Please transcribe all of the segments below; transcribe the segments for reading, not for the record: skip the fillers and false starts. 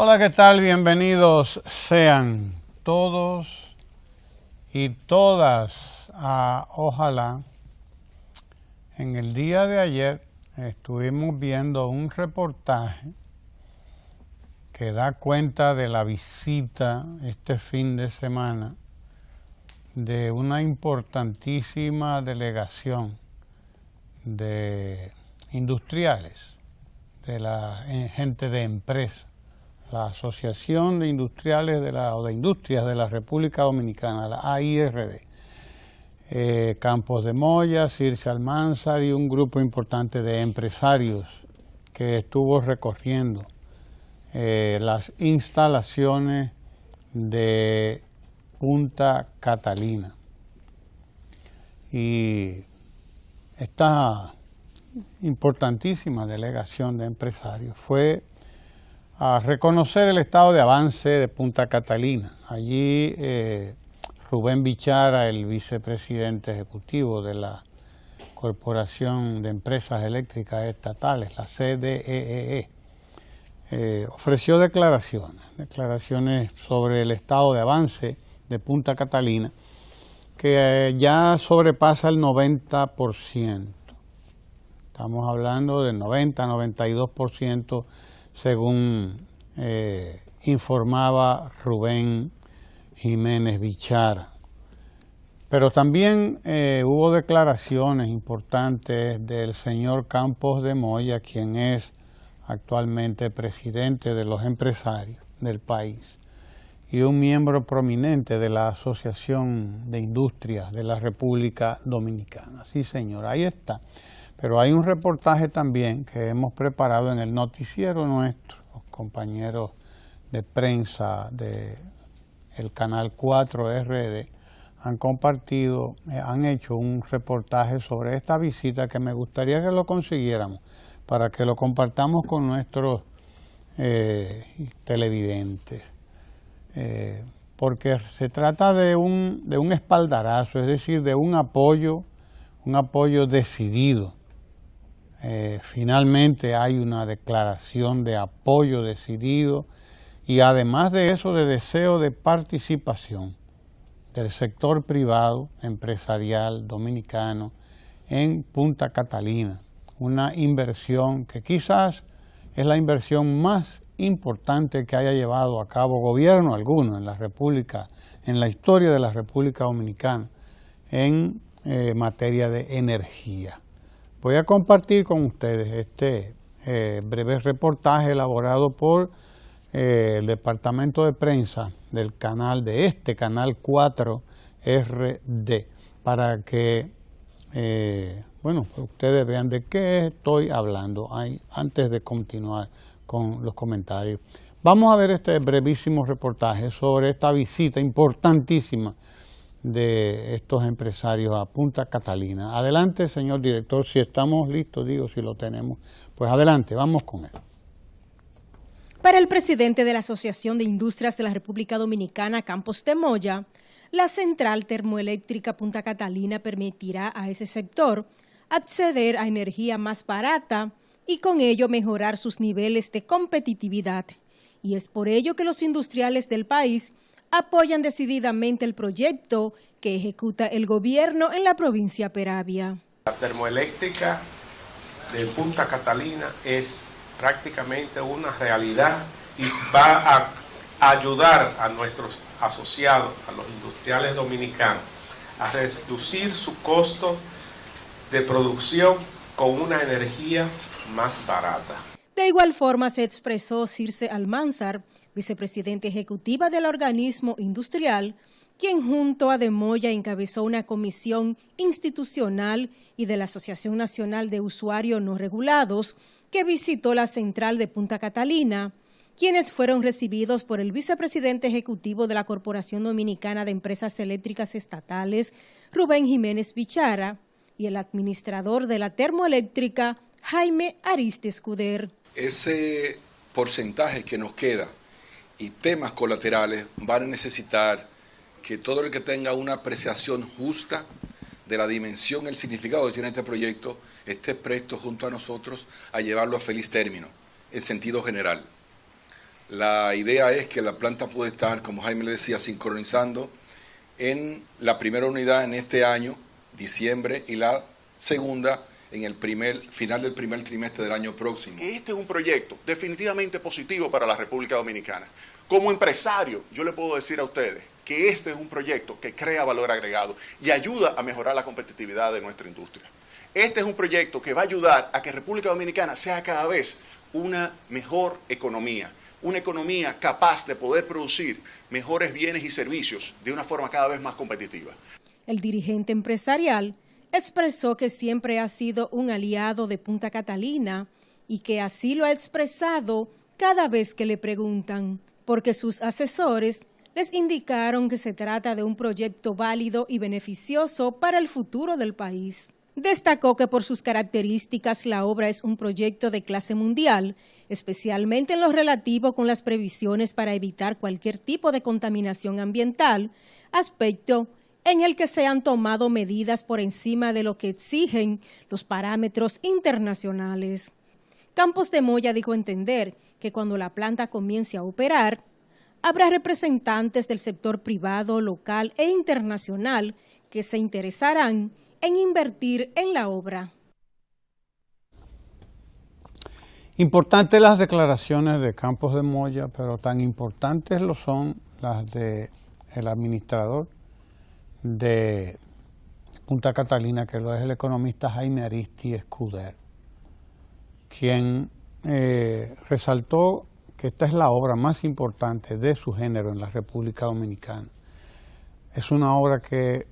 Hola, ¿qué tal? Bienvenidos sean todos y todas a Ojalá. En el día de ayer estuvimos viendo un reportaje que da cuenta de la visita este fin de semana de una importantísima delegación de industriales, de la gente de empresa, la Asociación de Industriales de Industrias de la República Dominicana, la AIRD, Campos de Moya, Circe Almanzar y un grupo importante de empresarios que estuvo recorriendo las instalaciones de Punta Catalina. Y esta importantísima delegación de empresarios fue a reconocer el estado de avance de Punta Catalina. Allí Rubén Bichara, el vicepresidente ejecutivo de la Corporación de Empresas Eléctricas Estatales, la CDEE, ofreció declaraciones sobre el estado de avance de Punta Catalina, que ya sobrepasa el 90%. Estamos hablando del 90-92%, según informaba Rubén Jiménez Bichara. Pero también hubo declaraciones importantes del señor Campos de Moya, quien es actualmente presidente de los empresarios del país y un miembro prominente de la Asociación de Industrias de la República Dominicana. Sí, señor, ahí está. Pero hay un reportaje también que hemos preparado en el noticiero nuestro. Los compañeros de prensa del Canal 4 RD han compartido, han hecho un reportaje sobre esta visita que me gustaría que lo consiguiéramos para que lo compartamos con nuestros televidentes. Porque se trata de un espaldarazo, es decir, de un apoyo decidido. Finalmente hay una declaración de apoyo decidido y además de eso de deseo de participación del sector privado empresarial dominicano en Punta Catalina, una inversión que quizás es la inversión más importante que haya llevado a cabo gobierno alguno en la República, en la historia de la República Dominicana en materia de energía. Voy a compartir con ustedes este breve reportaje elaborado por el departamento de prensa del canal, de este Canal 4 RD, para que ustedes vean de qué estoy hablando antes de continuar con los comentarios. Vamos a ver este brevísimo reportaje sobre esta visita importantísima de estos empresarios a Punta Catalina. Adelante, señor director, si estamos listos, si lo tenemos, pues adelante, vamos con él. Para el presidente de la Asociación de Industrias de la República Dominicana, Campos de Moya, la central termoeléctrica Punta Catalina permitirá a ese sector acceder a energía más barata y con ello mejorar sus niveles de competitividad. Y es por ello que los industriales del país apoyan decididamente el proyecto que ejecuta el gobierno en la provincia Peravia. La termoeléctrica de Punta Catalina es prácticamente una realidad y va a ayudar a nuestros asociados, a los industriales dominicanos, a reducir su costo de producción con una energía más barata. De igual forma se expresó Circe Almanzar, vicepresidenta ejecutiva del organismo industrial, quien junto a De Moya encabezó una comisión institucional y de la Asociación Nacional de Usuarios No Regulados que visitó la central de Punta Catalina, quienes fueron recibidos por el vicepresidente ejecutivo de la Corporación Dominicana de Empresas Eléctricas Estatales, Rubén Jiménez Bichara, y el administrador de la termoeléctrica, Jaime Ariste Escuder. Ese porcentaje que nos queda y temas colaterales van a necesitar que todo el que tenga una apreciación justa de la dimensión, el significado que tiene este proyecto, esté presto junto a nosotros a llevarlo a feliz término, en sentido general. La idea es que la planta puede estar, como Jaime le decía, sincronizando en la primera unidad en este año, diciembre, y la segunda en el final del primer trimestre del año próximo. Este es un proyecto definitivamente positivo para la República Dominicana. Como empresario, yo le puedo decir a ustedes que este es un proyecto que crea valor agregado y ayuda a mejorar la competitividad de nuestra industria. Este es un proyecto que va a ayudar a que República Dominicana sea cada vez una mejor economía, una economía capaz de poder producir mejores bienes y servicios de una forma cada vez más competitiva. El dirigente empresarial expresó que siempre ha sido un aliado de Punta Catalina y que así lo ha expresado cada vez que le preguntan, porque sus asesores les indicaron que se trata de un proyecto válido y beneficioso para el futuro del país. Destacó que por sus características la obra es un proyecto de clase mundial, especialmente en lo relativo con las previsiones para evitar cualquier tipo de contaminación ambiental, aspecto en el que se han tomado medidas por encima de lo que exigen los parámetros internacionales. Campos de Moya dijo entender que cuando la planta comience a operar, habrá representantes del sector privado, local e internacional que se interesarán en invertir en la obra. Importantes las declaraciones de Campos de Moya, pero tan importantes lo son las del administrador de Punta Catalina, que lo es el economista Jaime Aristi Escuder, quien resaltó que esta es la obra más importante de su género en la República Dominicana. Es una obra que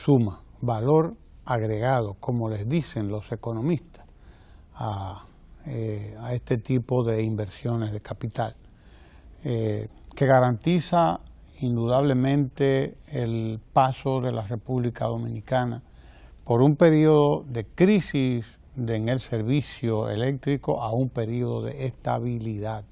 suma valor agregado, como les dicen los economistas, a este tipo de inversiones de capital, que garantiza indudablemente el paso de la República Dominicana por un periodo de crisis en el servicio eléctrico a un periodo de estabilidad,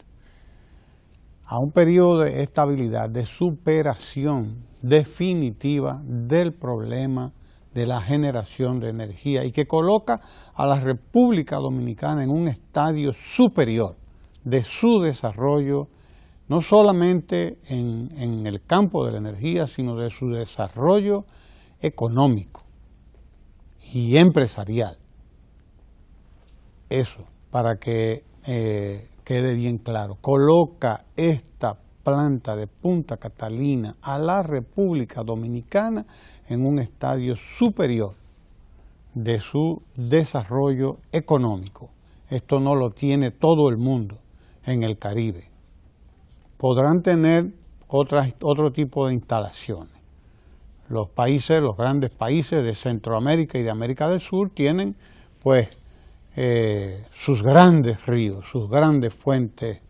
de superación definitiva del problema de la generación de energía y que coloca a la República Dominicana en un estadio superior de su desarrollo, no solamente en el campo de la energía, sino de su desarrollo económico y empresarial. Eso, para que quede bien claro, coloca esta planta de Punta Catalina a la República Dominicana en un estadio superior de su desarrollo económico. Esto no lo tiene todo el mundo en el Caribe. Podrán tener otro tipo de instalaciones. Los grandes países de Centroamérica y de América del Sur tienen pues sus grandes ríos, sus grandes fuentes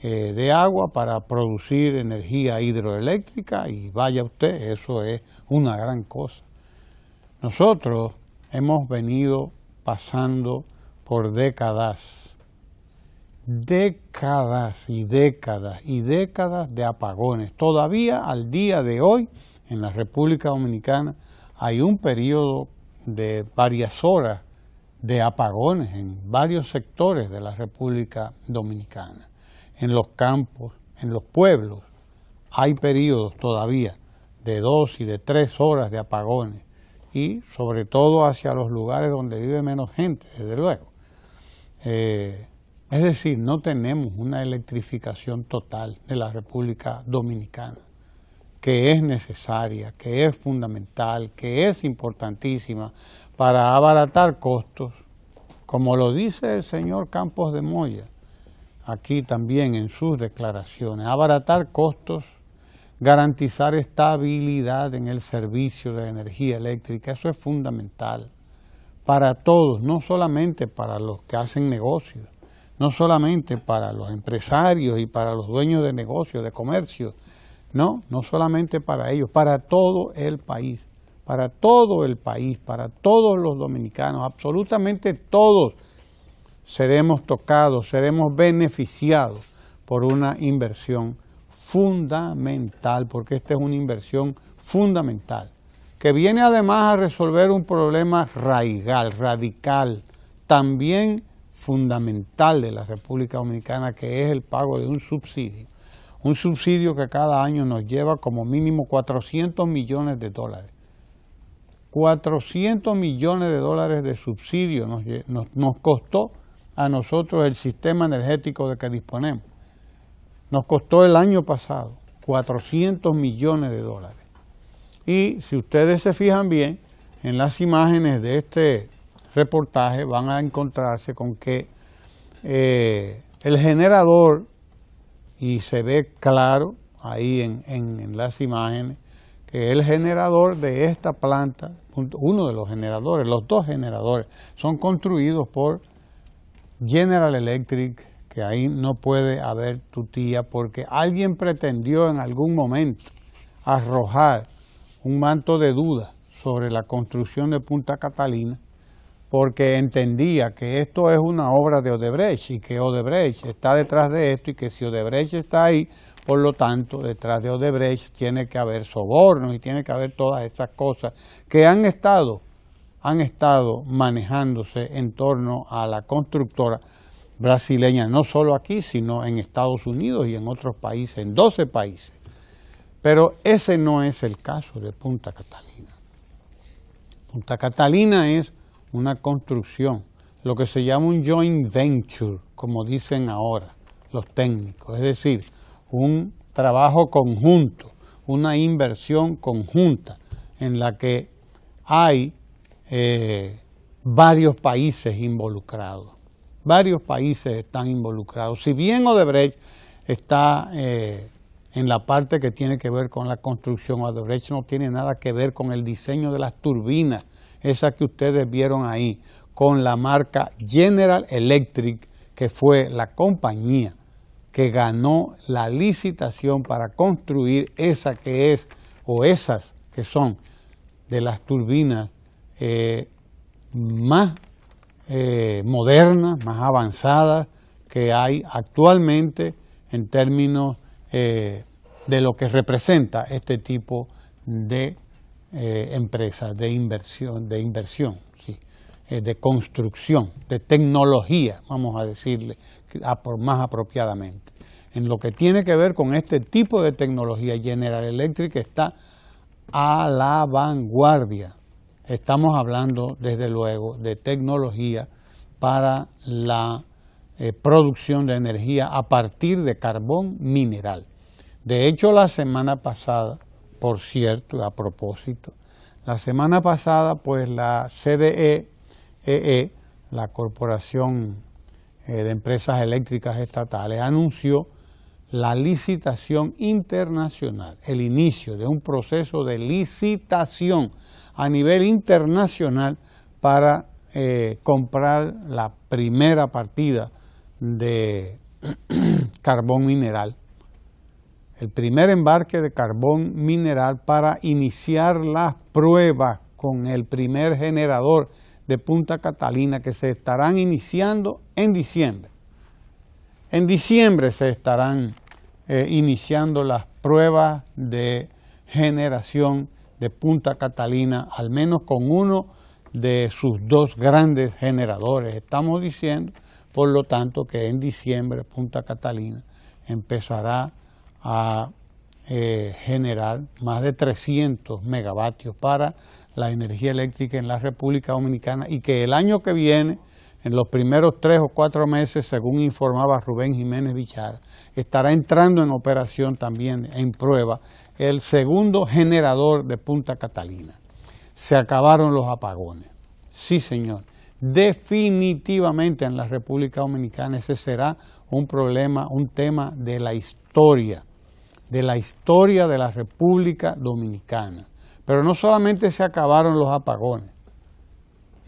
de agua para producir energía hidroeléctrica, y vaya usted, eso es una gran cosa. Nosotros hemos venido pasando por décadas y décadas de apagones. Todavía al día de hoy en la República Dominicana hay un periodo de varias horas de apagones en varios sectores de la República Dominicana. En los campos, en los pueblos, hay periodos todavía de 2 y de 3 horas de apagones, y sobre todo hacia los lugares donde vive menos gente, desde luego. Es decir, no tenemos una electrificación total de la República Dominicana, que es necesaria, que es fundamental, que es importantísima para abaratar costos, como lo dice el señor Campos de Moya, aquí también en sus declaraciones, abaratar costos, garantizar estabilidad en el servicio de energía eléctrica. Eso es fundamental para todos, no solamente para los que hacen negocios, no solamente para los empresarios y para los dueños de negocios, de comercio, no solamente para ellos, para todo el país, para todos los dominicanos, absolutamente todos seremos tocados, seremos beneficiados por una inversión fundamental, porque esta es una inversión fundamental, que viene además a resolver un problema radical, también fundamental de la República Dominicana, que es el pago de un subsidio que cada año nos lleva como mínimo 400 millones de dólares. 400 millones de dólares de subsidio nos costó a nosotros el sistema energético de que disponemos. Nos costó el año pasado 400 millones de dólares. Y si ustedes se fijan bien, en las imágenes de este reportaje van a encontrarse con que el generador, y se ve claro ahí en las imágenes, que el generador de esta planta, uno de los generadores, los dos generadores, son construidos por General Electric, que ahí no puede haber tutía, porque alguien pretendió en algún momento arrojar un manto de duda sobre la construcción de Punta Catalina, porque entendía que esto es una obra de Odebrecht y que Odebrecht está detrás de esto, y que si Odebrecht está ahí, por lo tanto, detrás de Odebrecht tiene que haber sobornos y tiene que haber todas esas cosas que han estado manejándose en torno a la constructora brasileña, no solo aquí, sino en Estados Unidos y en otros países, en 12 países. Pero ese no es el caso de Punta Catalina. Punta Catalina es una construcción, lo que se llama un joint venture, como dicen ahora los técnicos, es decir, un trabajo conjunto, una inversión conjunta en la que hay varios países involucrados. Varios países están involucrados. Si bien Odebrecht está en la parte que tiene que ver con la construcción, Odebrecht no tiene nada que ver con el diseño de las turbinas, esas que ustedes vieron ahí, con la marca General Electric, que fue la compañía que ganó la licitación para construir esa que es, o esas que son de las turbinas más modernas, más avanzadas que hay actualmente en términos de lo que representa este tipo de empresas de inversión, ¿sí? De construcción, de tecnología, vamos a decirle más apropiadamente. En lo que tiene que ver con este tipo de tecnología, General Electric está a la vanguardia. Estamos hablando, desde luego, de tecnología para la producción de energía a partir de carbón mineral. De hecho, la semana pasada, por cierto, a propósito, la semana pasada, pues la CDE, la Corporación de Empresas Eléctricas Estatales, anunció la licitación internacional, el inicio de un proceso de licitación a nivel internacional para comprar la primera partida de carbón mineral, el primer embarque de carbón mineral para iniciar las pruebas con el primer generador de Punta Catalina, que se estarán iniciando en diciembre. En diciembre se estarán iniciando las pruebas de generación de Punta Catalina, al menos con uno de sus dos grandes generadores. Estamos diciendo, por lo tanto, que en diciembre Punta Catalina empezará a generar más de 300 megavatios para la energía eléctrica en la República Dominicana, y que el año que viene, en los primeros 3 o 4 meses, según informaba Rubén Jiménez Bichara, estará entrando en operación también en prueba el segundo generador de Punta Catalina. Se acabaron los apagones. Sí, señor. Definitivamente en la República Dominicana ese será un problema, un tema de la historia de la República Dominicana. Pero no solamente se acabaron los apagones,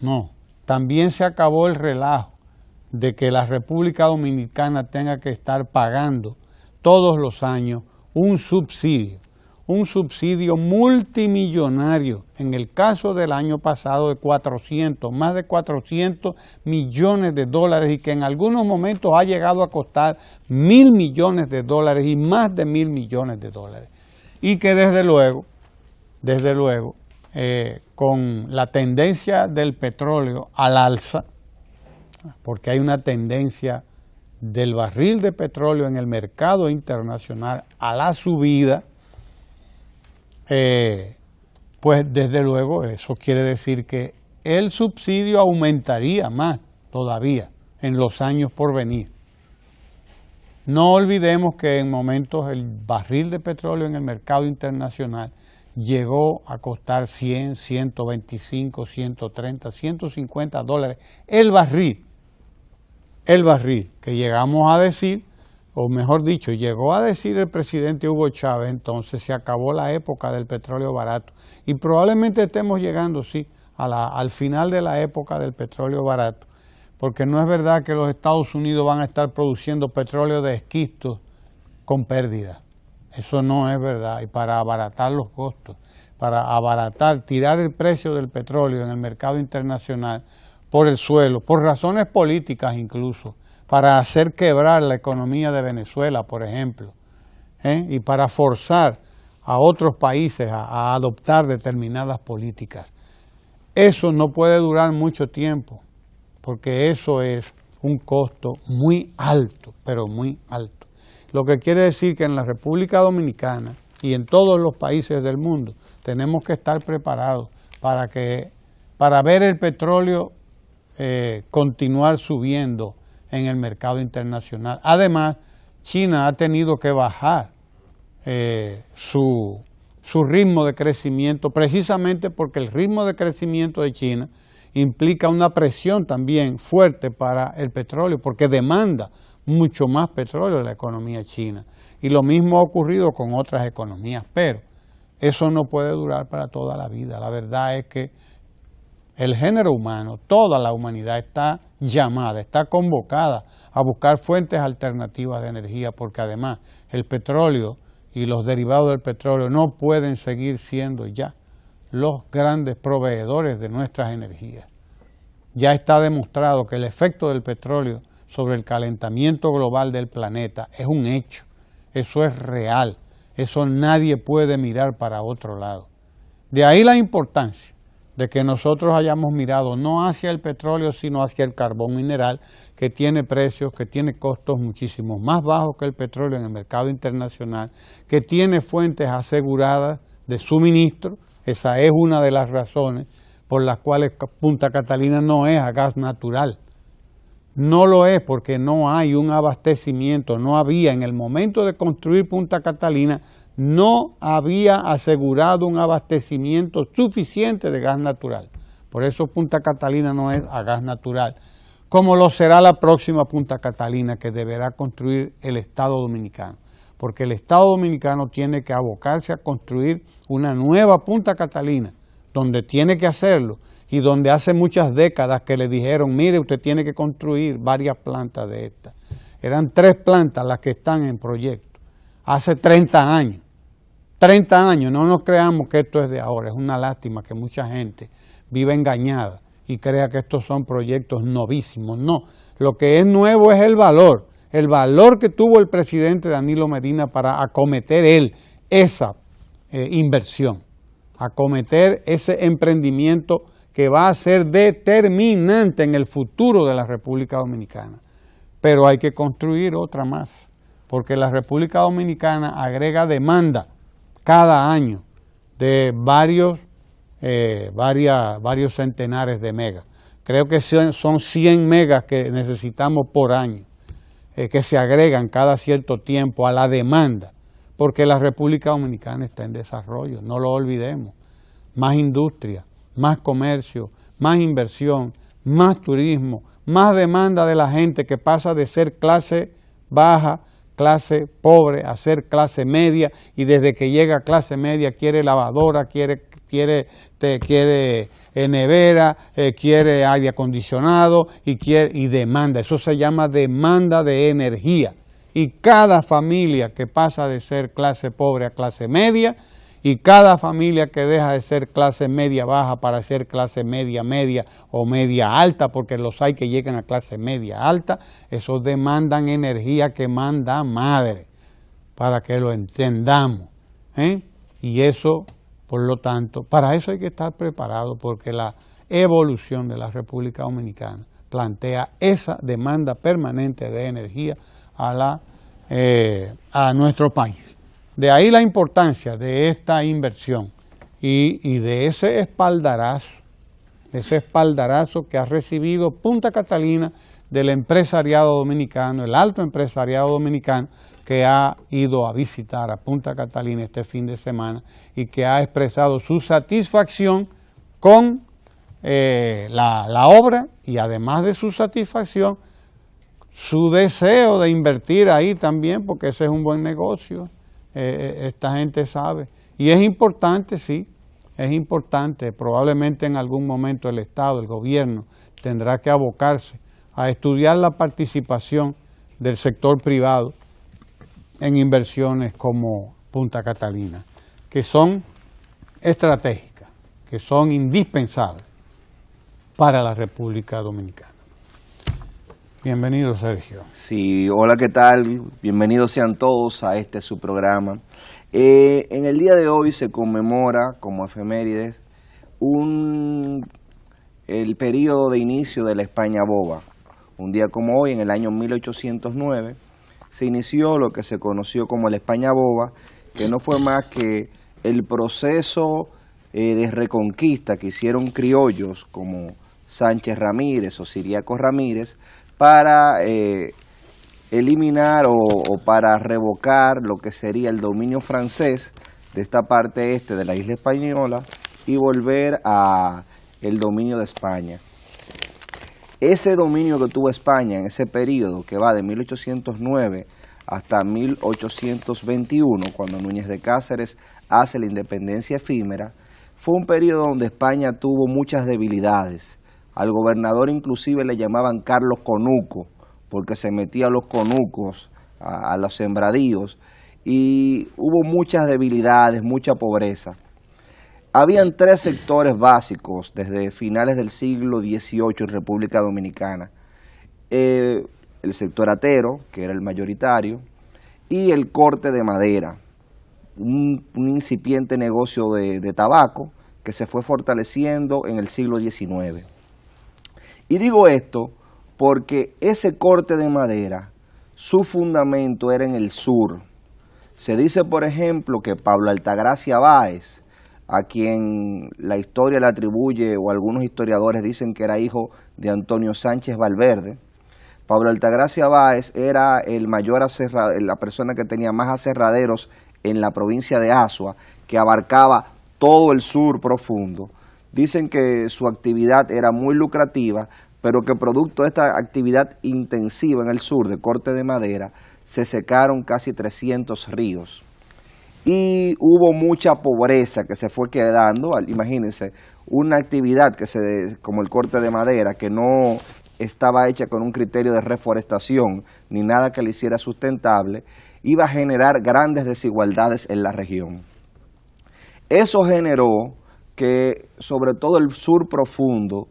no, también se acabó el relajo de que la República Dominicana tenga que estar pagando todos los años un subsidio multimillonario, en el caso del año pasado de más de 400 millones de dólares, y que en algunos momentos ha llegado a costar 1.000 millones de dólares y más de 1.000 millones de dólares. Y que desde luego, con la tendencia del petróleo al alza, porque hay una tendencia del barril de petróleo en el mercado internacional a la subida, pues desde luego eso quiere decir que el subsidio aumentaría más todavía en los años por venir. No olvidemos que en momentos el barril de petróleo en el mercado internacional llegó a costar 100, 125, 130, 150 dólares el barril, que llegamos a decir, o mejor dicho, llegó a decir el presidente Hugo Chávez, entonces se acabó la época del petróleo barato. Y probablemente estemos llegando, sí, al final de la época del petróleo barato, porque no es verdad que los Estados Unidos van a estar produciendo petróleo de esquisto con pérdida. Eso no es verdad. Y para abaratar los costos, para abaratar, tirar el precio del petróleo en el mercado internacional por el suelo, por razones políticas incluso, para hacer quebrar la economía de Venezuela, por ejemplo, y para forzar a otros países a adoptar determinadas políticas. Eso no puede durar mucho tiempo, porque eso es un costo muy alto, pero muy alto. Lo que quiere decir que en la República Dominicana y en todos los países del mundo tenemos que estar preparados para ver el petróleo continuar subiendo en el mercado internacional. Además, China ha tenido que bajar su ritmo de crecimiento, precisamente porque el ritmo de crecimiento de China implica una presión también fuerte para el petróleo, porque demanda mucho más petróleo la economía china. Y lo mismo ha ocurrido con otras economías, pero eso no puede durar para toda la vida. La verdad es que el género humano, toda la humanidad está llamada, está convocada a buscar fuentes alternativas de energía, porque además el petróleo y los derivados del petróleo no pueden seguir siendo ya los grandes proveedores de nuestras energías. Ya está demostrado que el efecto del petróleo sobre el calentamiento global del planeta es un hecho, eso es real, eso nadie puede mirar para otro lado. De ahí la importancia de que nosotros hayamos mirado no hacia el petróleo, sino hacia el carbón mineral, que tiene precios, que tiene costos muchísimo más bajos que el petróleo en el mercado internacional, que tiene fuentes aseguradas de suministro. Esa es una de las razones por las cuales Punta Catalina no es a gas natural. No lo es porque no hay un abastecimiento, no había en el momento de construir Punta Catalina, no había asegurado un abastecimiento suficiente de gas natural. Por eso Punta Catalina no es a gas natural, como lo será la próxima Punta Catalina que deberá construir el Estado Dominicano. Porque el Estado Dominicano tiene que abocarse a construir una nueva Punta Catalina, donde tiene que hacerlo, y donde hace muchas décadas que le dijeron, mire, usted tiene que construir varias plantas de estas. Eran 3 plantas las que están en proyecto, hace 30 años. 30 años, no nos creamos que esto es de ahora, es una lástima que mucha gente viva engañada y crea que estos son proyectos novísimos. No, lo que es nuevo es el valor que tuvo el presidente Danilo Medina para acometer él esa inversión, acometer ese emprendimiento que va a ser determinante en el futuro de la República Dominicana. Pero hay que construir otra más, porque la República Dominicana agrega demanda cada año de varios centenares de megas. Creo que son 100 megas que necesitamos por año, que se agregan cada cierto tiempo a la demanda, porque la República Dominicana está en desarrollo, no lo olvidemos. Más industria, más comercio, más inversión, más turismo, más demanda de la gente que pasa de ser clase baja, clase pobre, a ser clase media, y desde que llega a clase media quiere lavadora, quiere nevera, quiere aire acondicionado y demanda. Eso se llama demanda de energía. Y cada familia que pasa de ser clase pobre a clase media, y cada familia que deja de ser clase media baja para ser clase media media o media alta, porque los hay que llegan a clase media alta, esos demandan energía que manda madre, para que lo entendamos. Y eso, por lo tanto, para eso hay que estar preparado, porque la evolución de la República Dominicana plantea esa demanda permanente de energía a nuestro país. De ahí la importancia de esta inversión y de ese espaldarazo que ha recibido Punta Catalina del empresariado dominicano, el alto empresariado dominicano que ha ido a visitar a Punta Catalina este fin de semana y que ha expresado su satisfacción con la obra y además de su satisfacción, su deseo de invertir ahí también, porque ese es un buen negocio, esta gente sabe. Y es importante, sí, es importante, probablemente en algún momento el Estado, el gobierno, tendrá que abocarse a estudiar la participación del sector privado en inversiones como Punta Catalina, que son estratégicas, que son indispensables para la República Dominicana. Bienvenido, Sergio. Sí, hola, ¿qué tal? Bienvenidos sean todos a su programa. En el día de hoy se conmemora como efemérides el periodo de inicio de la España boba. Un día como hoy, en el año 1809, se inició lo que se conoció como la España boba, que no fue más que el proceso de reconquista que hicieron criollos como Sánchez Ramírez o Ciriaco Ramírez para eliminar o para revocar lo que sería el dominio francés de esta parte este de la isla española y volver a el dominio de España. Ese dominio que tuvo España en ese periodo, que va de 1809 hasta 1821, cuando Núñez de Cáceres hace la independencia efímera, fue un periodo donde España tuvo muchas debilidades. Al gobernador inclusive le llamaban Carlos Conuco, porque se metía a los conucos, a los sembradíos, y hubo muchas debilidades, mucha pobreza. Habían tres sectores básicos desde finales del siglo XVIII en República Dominicana. El sector atero, que era el mayoritario, y el corte de madera, un incipiente negocio de tabaco que se fue fortaleciendo en el siglo XIX. Y digo esto porque ese corte de madera, su fundamento era en el sur. Se dice, por ejemplo, que Pablo Altagracia Báez, a quien la historia le atribuye, o algunos historiadores dicen que era hijo de Antonio Sánchez Valverde, Pablo Altagracia Báez era la persona que tenía más aserraderos en la provincia de Azua, que abarcaba todo el sur profundo. Dicen que su actividad era muy lucrativa, pero que producto de esta actividad intensiva en el sur de corte de madera, se secaron casi 300 ríos. Y hubo mucha pobreza que se fue quedando. Imagínense, una actividad como el corte de madera, que no estaba hecha con un criterio de reforestación, ni nada que le hiciera sustentable, iba a generar grandes desigualdades en la región. Eso generó que, sobre todo el sur profundo,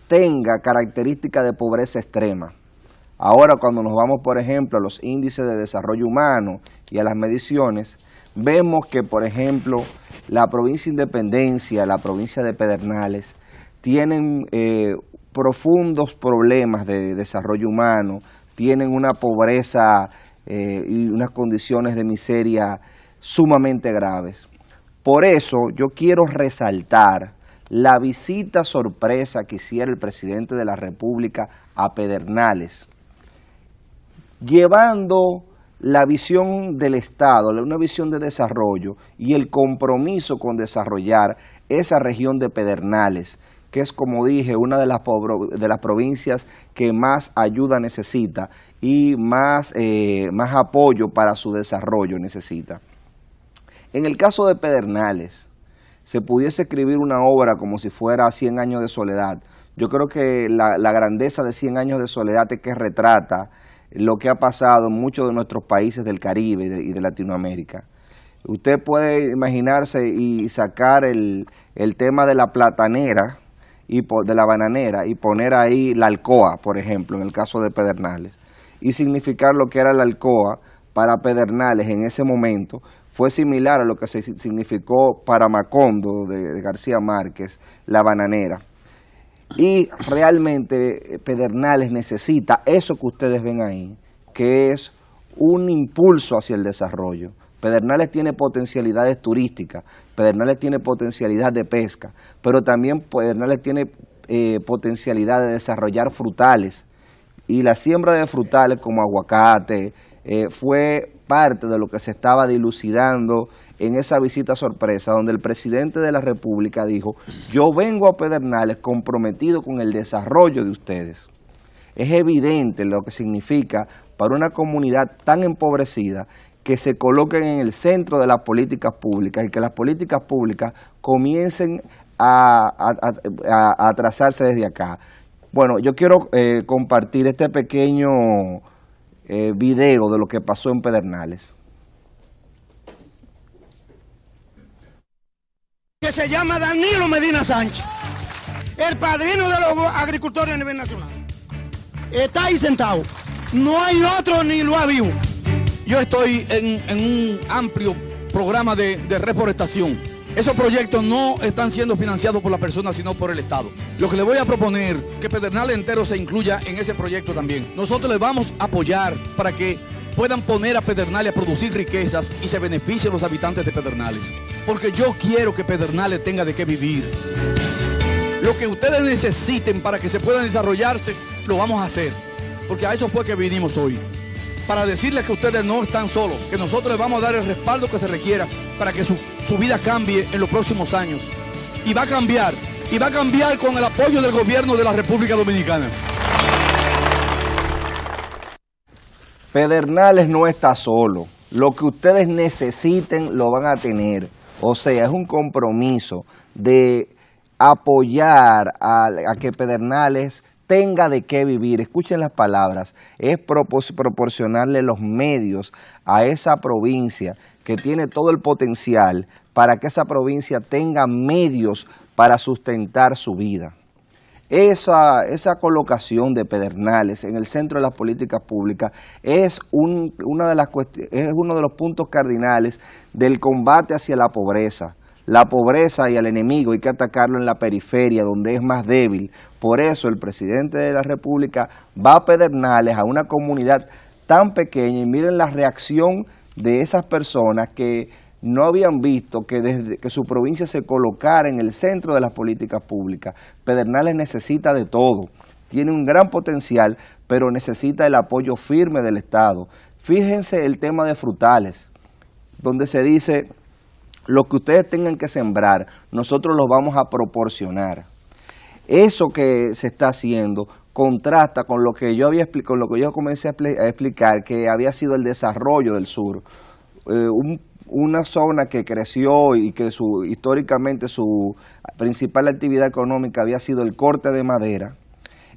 tenga características de pobreza extrema. Ahora, cuando nos vamos, por ejemplo, a los índices de desarrollo humano y a las mediciones, vemos que, por ejemplo, la provincia de Independencia, la provincia de Pedernales, tienen profundos problemas de desarrollo humano, tienen una pobreza y unas condiciones de miseria sumamente graves. Por eso yo quiero resaltar la visita sorpresa que hiciera el presidente de la República a Pedernales, llevando la visión del Estado, una visión de desarrollo y el compromiso con desarrollar esa región de Pedernales, que es, como dije, una de las provincias que más ayuda necesita y más apoyo para su desarrollo necesita. En el caso de Pedernales, se pudiese escribir una obra como si fuera 100 años de soledad. Yo creo que la grandeza de 100 años de soledad es que retrata lo que ha pasado en muchos de nuestros países del Caribe y de Latinoamérica. Usted puede imaginarse y sacar el tema de la platanera y de la bananera y poner ahí la Alcoa, por ejemplo, en el caso de Pedernales, y significar lo que era la Alcoa para Pedernales en ese momento. Fue similar a lo que se significó para Macondo de García Márquez, la bananera. Y realmente Pedernales necesita eso que ustedes ven ahí, que es un impulso hacia el desarrollo. Pedernales tiene potencialidades turísticas, Pedernales tiene potencialidad de pesca, pero también Pedernales tiene potencialidad de desarrollar frutales. Y la siembra de frutales como aguacate fue parte de lo que se estaba dilucidando en esa visita sorpresa, donde el presidente de la República dijo: yo vengo a Pedernales comprometido con el desarrollo de ustedes. Es evidente lo que significa para una comunidad tan empobrecida que se coloquen en el centro de las políticas públicas y que las políticas públicas comiencen a trazarse desde acá. Bueno, yo quiero compartir este pequeño video de lo que pasó en Pedernales. Que se llama Danilo Medina Sánchez, el padrino de los agricultores a nivel nacional. Está ahí sentado, no hay otro ni lo ha visto. Yo estoy en un amplio programa de reforestación. Esos proyectos no están siendo financiados por las personas, sino por el Estado. Lo que le voy a proponer, que Pedernales entero se incluya en ese proyecto también. Nosotros les vamos a apoyar para que puedan poner a Pedernales a producir riquezas y se beneficien los habitantes de Pedernales. Porque yo quiero que Pedernales tenga de qué vivir. Lo que ustedes necesiten para que se puedan desarrollarse, lo vamos a hacer. Porque a eso fue que vinimos hoy. Para decirles que ustedes no están solos, que nosotros les vamos a dar el respaldo que se requiera para que su vida cambie en los próximos años. Y va a cambiar con el apoyo del gobierno de la República Dominicana. Pedernales no está solo. Lo que ustedes necesiten lo van a tener. O sea, es un compromiso de apoyar a que Pedernales tenga de qué vivir. Escuchen las palabras, es proporcionarle los medios a esa provincia que tiene todo el potencial para que esa provincia tenga medios para sustentar su vida. Esa colocación de Pedernales en el centro de las políticas públicas es uno de los puntos cardinales del combate hacia la pobreza. La pobreza y al enemigo hay que atacarlo en la periferia, donde es más débil. Por eso el presidente de la República va a Pedernales, a una comunidad tan pequeña, y miren la reacción de esas personas que no habían visto que desde que su provincia se colocara en el centro de las políticas públicas. Pedernales necesita de todo, tiene un gran potencial, pero necesita el apoyo firme del Estado. Fíjense el tema de frutales, donde se dice: lo que ustedes tengan que sembrar, nosotros los vamos a proporcionar. Eso que se está haciendo contrasta con lo que yo comencé a explicar, que había sido el desarrollo del sur. Una zona que creció y que históricamente su principal actividad económica había sido el corte de madera,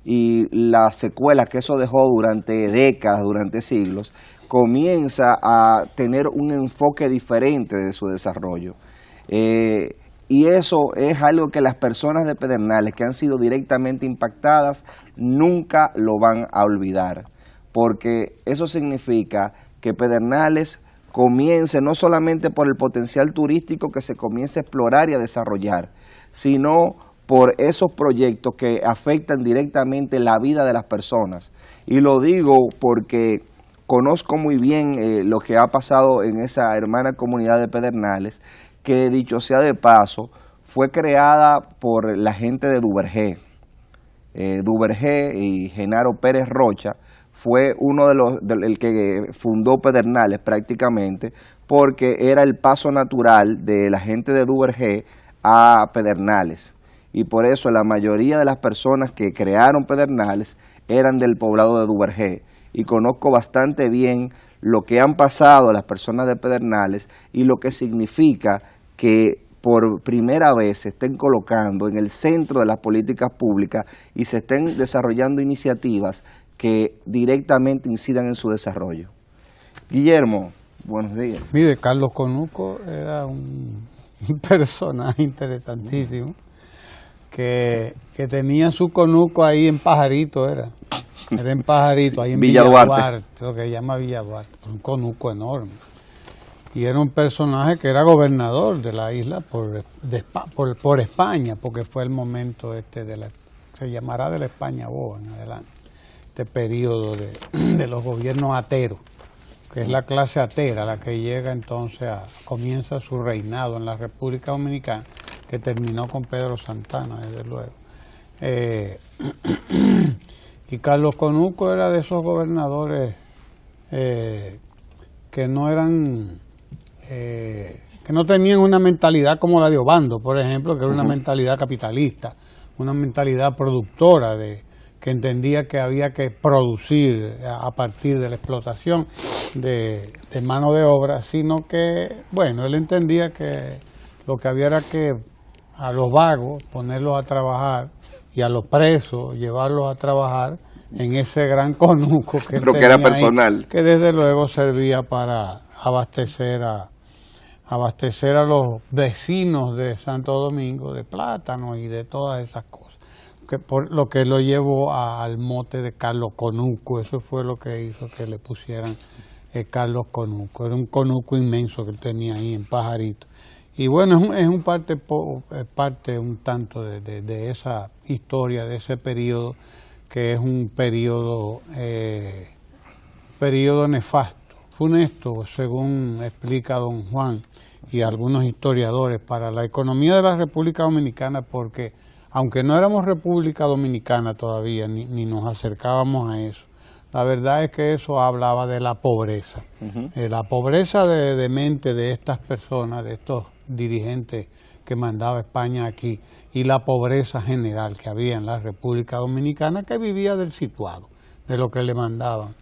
y las secuelas que eso dejó durante décadas, durante siglos, comienza a tener un enfoque diferente de su desarrollo. Y eso es algo que las personas de Pedernales que han sido directamente impactadas nunca lo van a olvidar, porque eso significa que Pedernales comience no solamente por el potencial turístico que se comience a explorar y a desarrollar, sino por esos proyectos que afectan directamente la vida de las personas. Y lo digo porque conozco muy bien lo que ha pasado en esa hermana comunidad de Pedernales, que dicho sea de paso, fue creada por la gente de Duvergé. Duvergé y Genaro Pérez Rocha fue uno el que fundó Pedernales prácticamente, porque era el paso natural de la gente de Duvergé a Pedernales. Y por eso la mayoría de las personas que crearon Pedernales eran del poblado de Duvergé. Y conozco bastante bien lo que han pasado las personas de Pedernales y lo que significa que por primera vez se estén colocando en el centro de las políticas públicas y se estén desarrollando iniciativas que directamente incidan en su desarrollo. Guillermo, buenos días. Mire, Carlos Conuco era un personaje interesantísimo, que tenía su conuco ahí en Pajarito, era en Pajarito, ahí en Villa Duarte, lo que llama Villa Duarte, un conuco enorme. Y era un personaje que era gobernador de la isla por España, porque fue el momento de la se llamará de la España Boba en adelante, este periodo de los gobiernos ateros, que es la clase atera la que llega entonces comienza su reinado en la República Dominicana, que terminó con Pedro Santana, desde luego. Y Carlos Conuco era de esos gobernadores que no eran, que no tenían una mentalidad como la de Obando, por ejemplo, que era una mentalidad capitalista, una mentalidad productora, que entendía que había que producir a partir de la explotación de mano de obra, sino que, bueno, él entendía que lo que había era que a los vagos ponerlos a trabajar y a los presos llevarlos a trabajar en ese gran conuco que, pero que era personal, ahí, que desde luego servía para abastecer a los vecinos de Santo Domingo de plátanos y de todas esas cosas, que por lo que lo llevó al mote de Carlos Conuco. Eso fue lo que hizo que le pusieran Carlos Conuco. Era un conuco inmenso que él tenía ahí en Pajarito. Y bueno, es un parte un tanto de esa historia, de ese periodo, que es un periodo nefasto, funesto, según explica don Juan y algunos historiadores, para la economía de la República Dominicana, porque aunque no éramos República Dominicana todavía, ni nos acercábamos a eso, la verdad es que eso hablaba de la pobreza, la pobreza de mente de estas personas, de estos dirigentes que mandaba España aquí, y la pobreza general que había en la República Dominicana, que vivía del situado, de lo que le mandaban.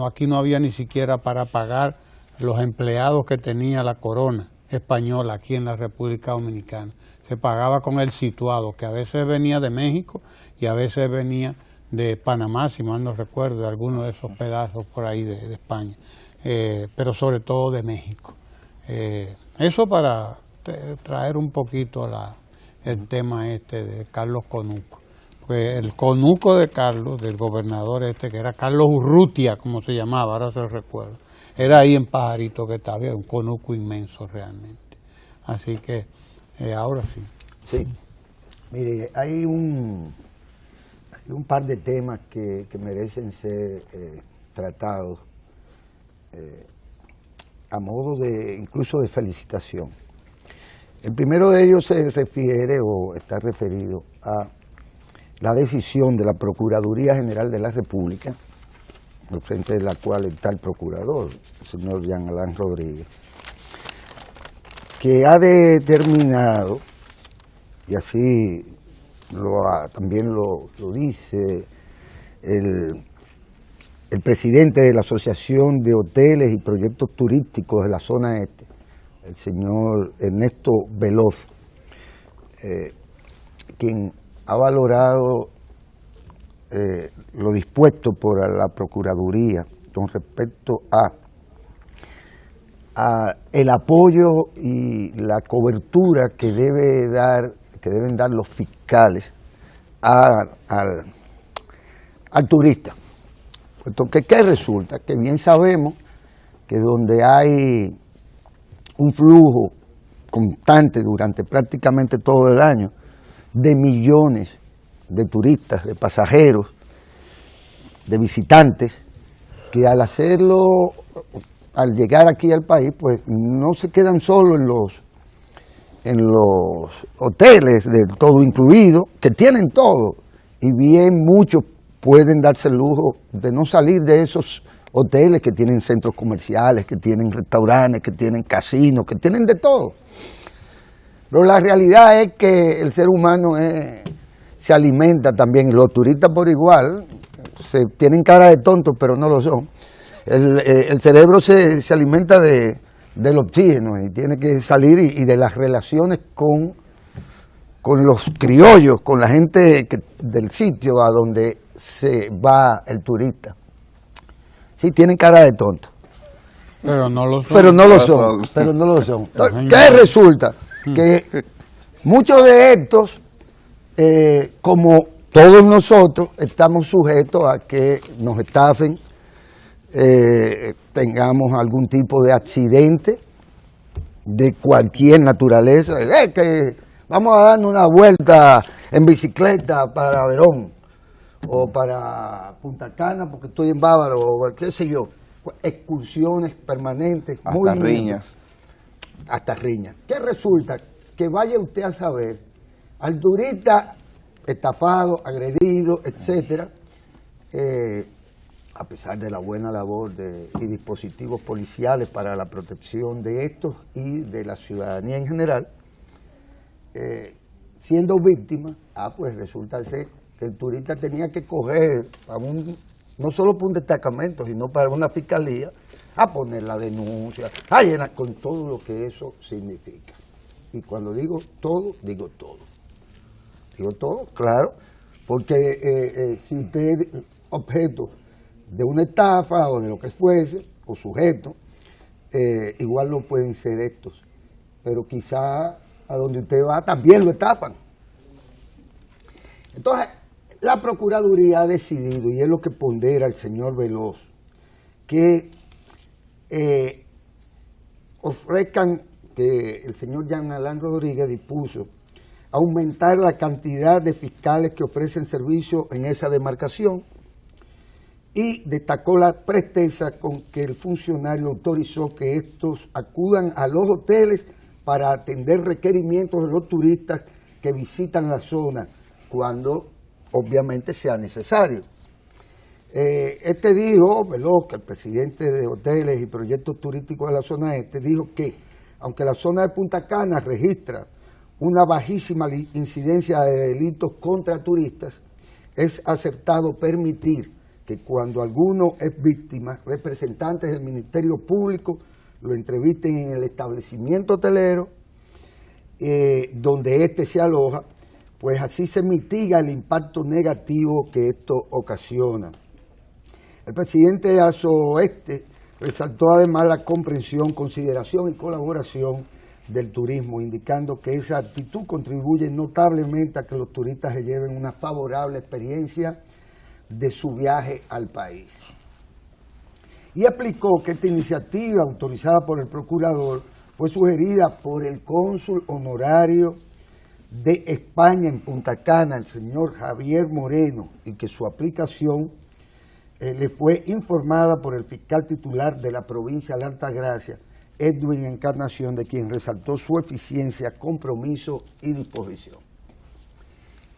Aquí no había ni siquiera para pagar los empleados que tenía la corona española aquí en la República Dominicana. Se pagaba con el situado, que a veces venía de México y a veces venía de Panamá, si mal no recuerdo, de algunos de esos pedazos por ahí de España, pero sobre todo de México. Eso para traer un poquito el tema de Carlos Conuco. Pues el conuco de Carlos, del gobernador que era Carlos Urrutia, como se llamaba, ahora se recuerda, era ahí en Pajarito que estaba, un conuco inmenso realmente. Así que ahora sí. Sí, mire, hay un par de temas que merecen ser tratados a modo de, incluso de felicitación. El primero de ellos se refiere o está referido a la decisión de la Procuraduría General de la República, al frente de la cual está el procurador, el señor Jean Alain Rodríguez, que ha determinado, y así también lo dice el presidente de la Asociación de Hoteles y Proyectos Turísticos de la Zona Este, el señor Ernesto Veloz, quien ha valorado lo dispuesto por la Procuraduría con respecto a el apoyo y la cobertura que deben dar los fiscales al turista. Puesto que ¿qué resulta? Que bien sabemos que donde hay un flujo constante durante prácticamente todo el año de millones de turistas, de pasajeros, de visitantes, que al llegar aquí al país, pues no se quedan solo en los hoteles de todo incluido, que tienen todo, y bien muchos pueden darse el lujo de no salir de esos hoteles que tienen centros comerciales, que tienen restaurantes, que tienen casinos, que tienen de todo. Pero la realidad es que el ser humano se alimenta también, y los turistas por igual, tienen cara de tontos, pero no lo son. El cerebro se alimenta del oxígeno y tiene que salir y de las relaciones con los criollos, con la gente del sitio a donde se va el turista. Sí, tienen cara de tontos. Pero no lo son. Pero no lo son. ¿Qué resulta? Que muchos de estos, como todos nosotros, estamos sujetos a que nos estafen, tengamos algún tipo de accidente de cualquier naturaleza, que vamos a darnos una vuelta en bicicleta para Verón o para Punta Cana porque estoy en Bávaro o qué sé yo, excursiones permanentes, hasta riñas. Hasta riñas. ¿Qué resulta? Que vaya usted a saber, al turista estafado, agredido, etcétera, a pesar de la buena labor y dispositivos policiales para la protección de estos y de la ciudadanía en general, siendo víctima, pues resulta ser que el turista tenía que coger no solo para un destacamento, sino para una fiscalía, a poner la denuncia, a llenar con todo lo que eso significa. Y cuando digo todo, digo todo. Digo todo, claro, porque si usted es objeto de una estafa o de lo que fuese, o sujeto, igual no pueden ser estos. Pero quizá a donde usted va también lo estafan. Entonces, la Procuraduría ha decidido, y es lo que pondera el señor Veloz, que ofrezcan, que el señor Jean Alain Rodríguez dispuso aumentar la cantidad de fiscales que ofrecen servicio en esa demarcación, y destacó la presteza con que el funcionario autorizó que estos acudan a los hoteles para atender requerimientos de los turistas que visitan la zona cuando obviamente sea necesario. Dijo, Veloz, que el presidente de hoteles y proyectos turísticos de la zona este, dijo que aunque la zona de Punta Cana registra una bajísima incidencia de delitos contra turistas, es acertado permitir que cuando alguno es víctima, representantes del Ministerio Público lo entrevisten en el establecimiento hotelero donde éste se aloja, pues así se mitiga el impacto negativo que esto ocasiona. El presidente Azoeste resaltó además la comprensión, consideración y colaboración del turismo, indicando que esa actitud contribuye notablemente a que los turistas se lleven una favorable experiencia de su viaje al país. Y explicó que esta iniciativa, autorizada por el procurador, fue sugerida por el cónsul honorario de España en Punta Cana, el señor Javier Moreno, y que su aplicación le fue informada por el fiscal titular de la provincia de Altagracia, Edwin Encarnación, de quien resaltó su eficiencia, compromiso y disposición.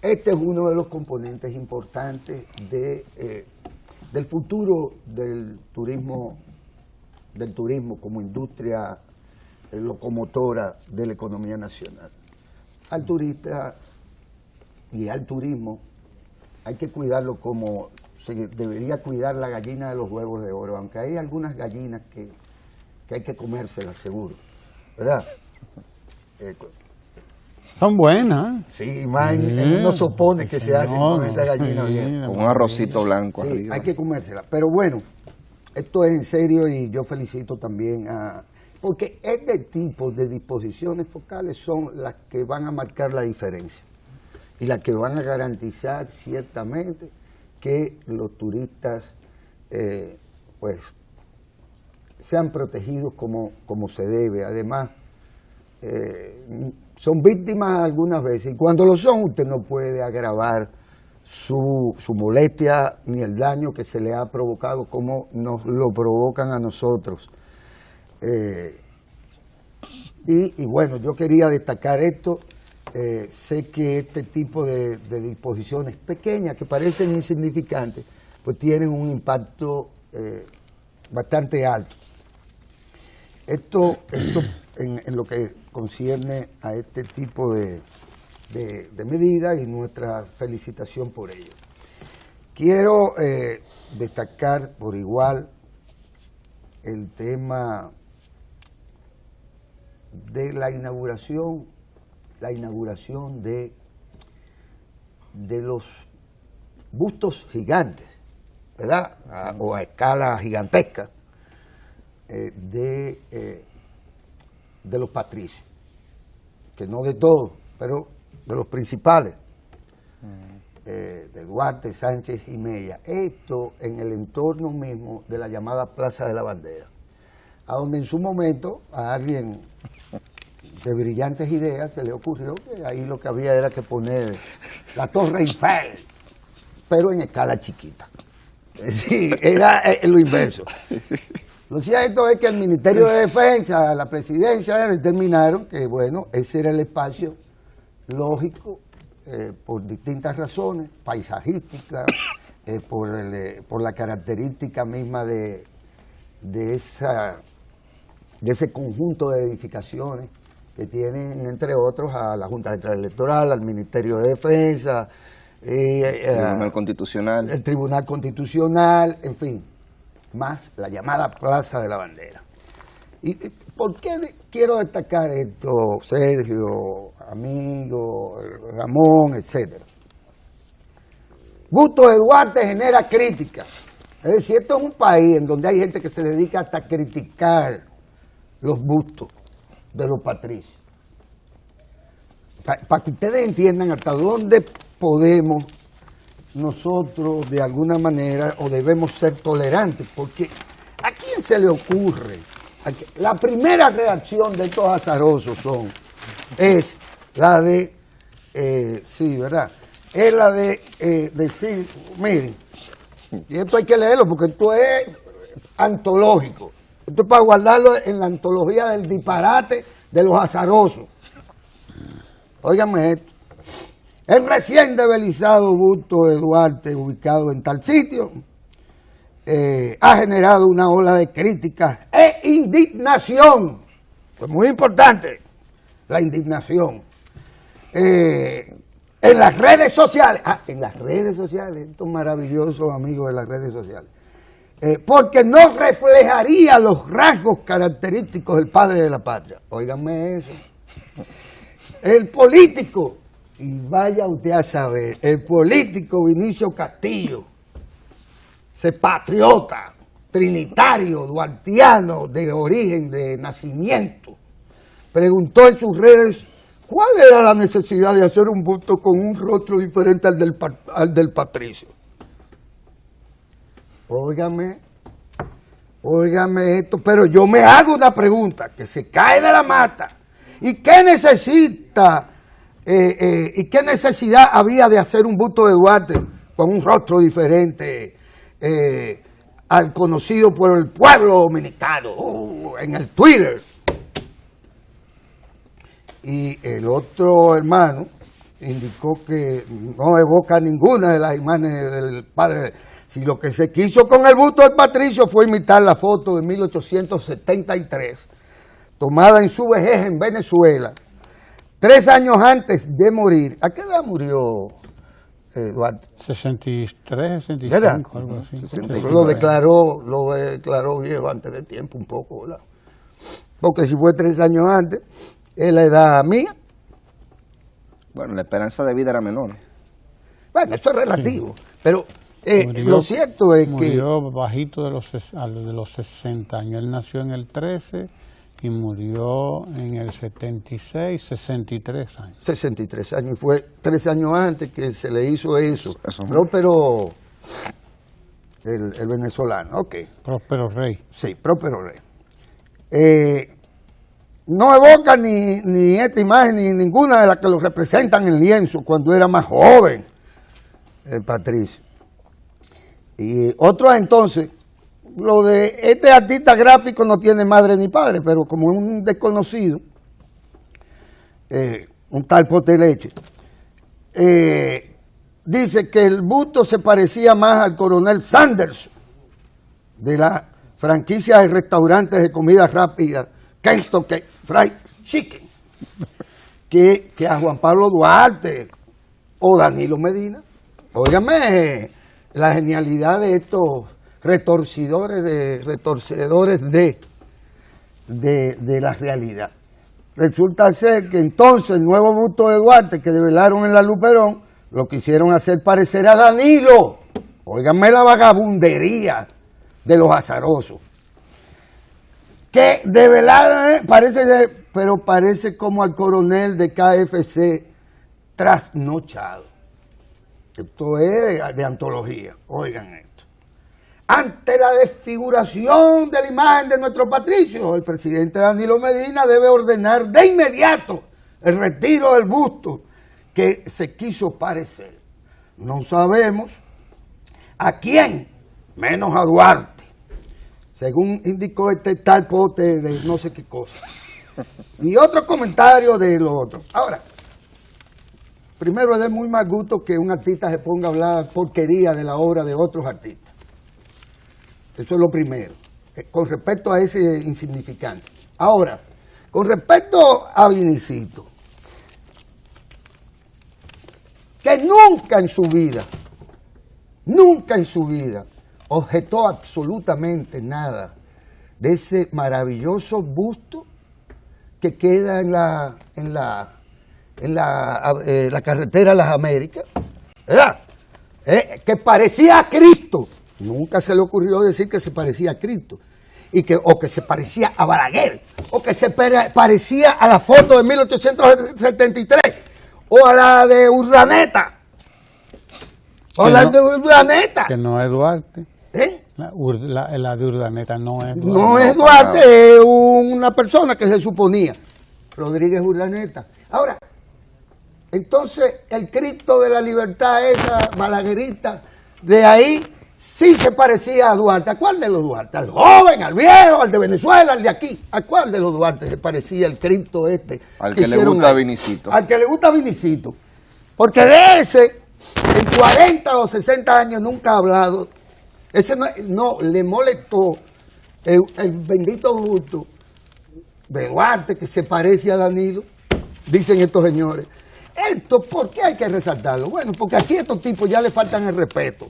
Este es uno de los componentes importantes del futuro del turismo como industria locomotora de la economía nacional. Al turista y al turismo hay que cuidarlo como se debería cuidar la gallina de los huevos de oro, aunque hay algunas gallinas que hay que comérselas, seguro, ¿verdad? Son buenas. Sí, más en unos sopones que se hacen con esa gallina bien. Con un arrocito blanco sí, arriba. Hay que comérsela. Pero bueno, esto es en serio y yo felicito también porque este tipo de disposiciones focales son las que van a marcar la diferencia y las que van a garantizar ciertamente que los turistas pues sean protegidos como se debe. Además, son víctimas algunas veces y cuando lo son usted no puede agravar su molestia ni el daño que se le ha provocado como nos lo provocan a nosotros. Y bueno, yo quería destacar esto. Sé que este tipo de disposiciones pequeñas que parecen insignificantes pues tienen un impacto bastante alto. Esto en lo que concierne a este tipo de medidas y nuestra felicitación por ello. Quiero destacar por igual el tema de la inauguración de los bustos gigantes, ¿verdad? O a escala gigantesca de los patricios, que no de todos, pero de los principales, de Duarte, Sánchez y Mella. Esto en el entorno mismo de la llamada Plaza de la Bandera, a donde en su momento a alguien de brillantes ideas, se le ocurrió que ahí lo que había era que poner la Torre Eiffel, pero en escala chiquita. Sí, era lo inverso. Lo cierto es que el Ministerio de Defensa, la Presidencia, determinaron que, bueno, ese era el espacio lógico por distintas razones, paisajísticas, por la característica misma de ese conjunto de edificaciones que tienen, entre otros, a la Junta Central Electoral, al Ministerio de Defensa, Tribunal Constitucional. El Tribunal Constitucional, en fin, más la llamada Plaza de la Bandera. ¿Y por qué quiero destacar esto, Sergio, amigo, Ramón, etcétera? Busto de Duarte genera crítica. Es decir, esto es un país en donde hay gente que se dedica hasta a criticar los bustos de los patricios. Para que ustedes entiendan hasta dónde podemos nosotros de alguna manera o debemos ser tolerantes, porque ¿a quién se le ocurre? La primera reacción de estos azarosos es la de, sí, ¿verdad? Es la de decir, miren, y esto hay que leerlo porque esto es antológico, esto es para guardarlo en la antología del disparate de los azarosos. Óigame esto. El recién develizado busto de Duarte, ubicado en tal sitio, ha generado una ola de críticas e indignación. Pues muy importante, la indignación. En las redes sociales, en las redes sociales, estos maravillosos amigos de las redes sociales, porque no reflejaría los rasgos característicos del padre de la patria. Óigame eso. El político, y vaya usted a saber, el político Vinicio Castillo, ese patriota, trinitario, duartiano, de origen, de nacimiento, preguntó en sus redes cuál era la necesidad de hacer un busto con un rostro diferente al del patricio. Óigame esto, pero yo me hago una pregunta que se cae de la mata. ¿Y qué necesita y qué necesidad había de hacer un busto de Duarte con un rostro diferente al conocido por el pueblo dominicano en el Twitter? Y el otro hermano indicó que no evoca ninguna de las imágenes del padre. Si lo que se quiso con el busto del patricio fue imitar la foto de 1873, tomada en su vejez en Venezuela, 3 años antes de morir. ¿A qué edad murió Duarte? 63, 65, ¿verdad? Algo así. 63. Lo declaró viejo antes de tiempo, un poco, ¿verdad? Porque si fue 3 años antes, es la edad mía. Bueno, la esperanza de vida era menor. Bueno, esto es relativo, sí. Pero murió, lo cierto es murió que... Murió bajito de los 60 años. Él nació en el 13 y murió en el 76, 63 años. 63 años, y fue 3 años antes que se le hizo eso. Próspero, el venezolano, ok. Próspero Rey. Sí, Próspero Rey. No evoca ni esta imagen ni ninguna de las que lo representan en lienzo cuando era más joven el patricio. Y otros entonces, lo de este artista gráfico no tiene madre ni padre, pero como es un desconocido, un tal Poteleche, dice que el busto se parecía más al coronel Sanders de la franquicia de restaurantes de comida rápida Kentucky Fried Chicken que a Juan Pablo Duarte o Danilo Medina. Óigame la genialidad de estos retorcedores de la realidad. Resulta ser que entonces el nuevo busto de Duarte que develaron en la Luperón lo quisieron hacer parecer a Danilo. Óigame la vagabundería de los azarosos. Que develaron, parece como al coronel de KFC trasnochado. Esto es de antología, oigan esto. ante la desfiguración de la imagen de nuestro patricio, el presidente Danilo Medina debe ordenar de inmediato el retiro del busto que se quiso parecer. No sabemos a quién, menos a Duarte, según indicó este tal pote de no sé qué cosa. Y otro comentario de lo otro. Ahora, primero es de muy mal gusto que un artista se ponga a hablar porquería de la obra de otros artistas. Eso es lo primero, con respecto a ese insignificante. Ahora, con respecto a Vinicito, que nunca en su vida objetó absolutamente nada de ese maravilloso busto que queda en la carretera de las Américas, ¿verdad? Que parecía a Cristo. Nunca se le ocurrió decir que se parecía a Cristo, o que se parecía a Balaguer, o que se parecía a la foto de 1873, o a la de Urdaneta. Que no es Duarte. ¿Eh? La de Urdaneta no es Duarte. No es Duarte, es una persona que se suponía Rodríguez Urdaneta. Ahora, entonces el Cristo de la Libertad, esa balaguerita, de ahí sí se parecía a Duarte. ¿A cuál de los Duarte? ¿Al joven, al viejo, al de Venezuela, al de aquí? ¿A cuál de los Duarte se parecía el Cristo este? Al que le gusta a Vinicito. Al que le gusta a Vinicito. Porque de ese, en 40 o 60 años nunca ha hablado. Ese no le molestó el bendito busto de Duarte que se parece a Danilo, dicen estos señores. Esto, ¿por qué hay que resaltarlo? Bueno, porque aquí a estos tipos ya le faltan el respeto.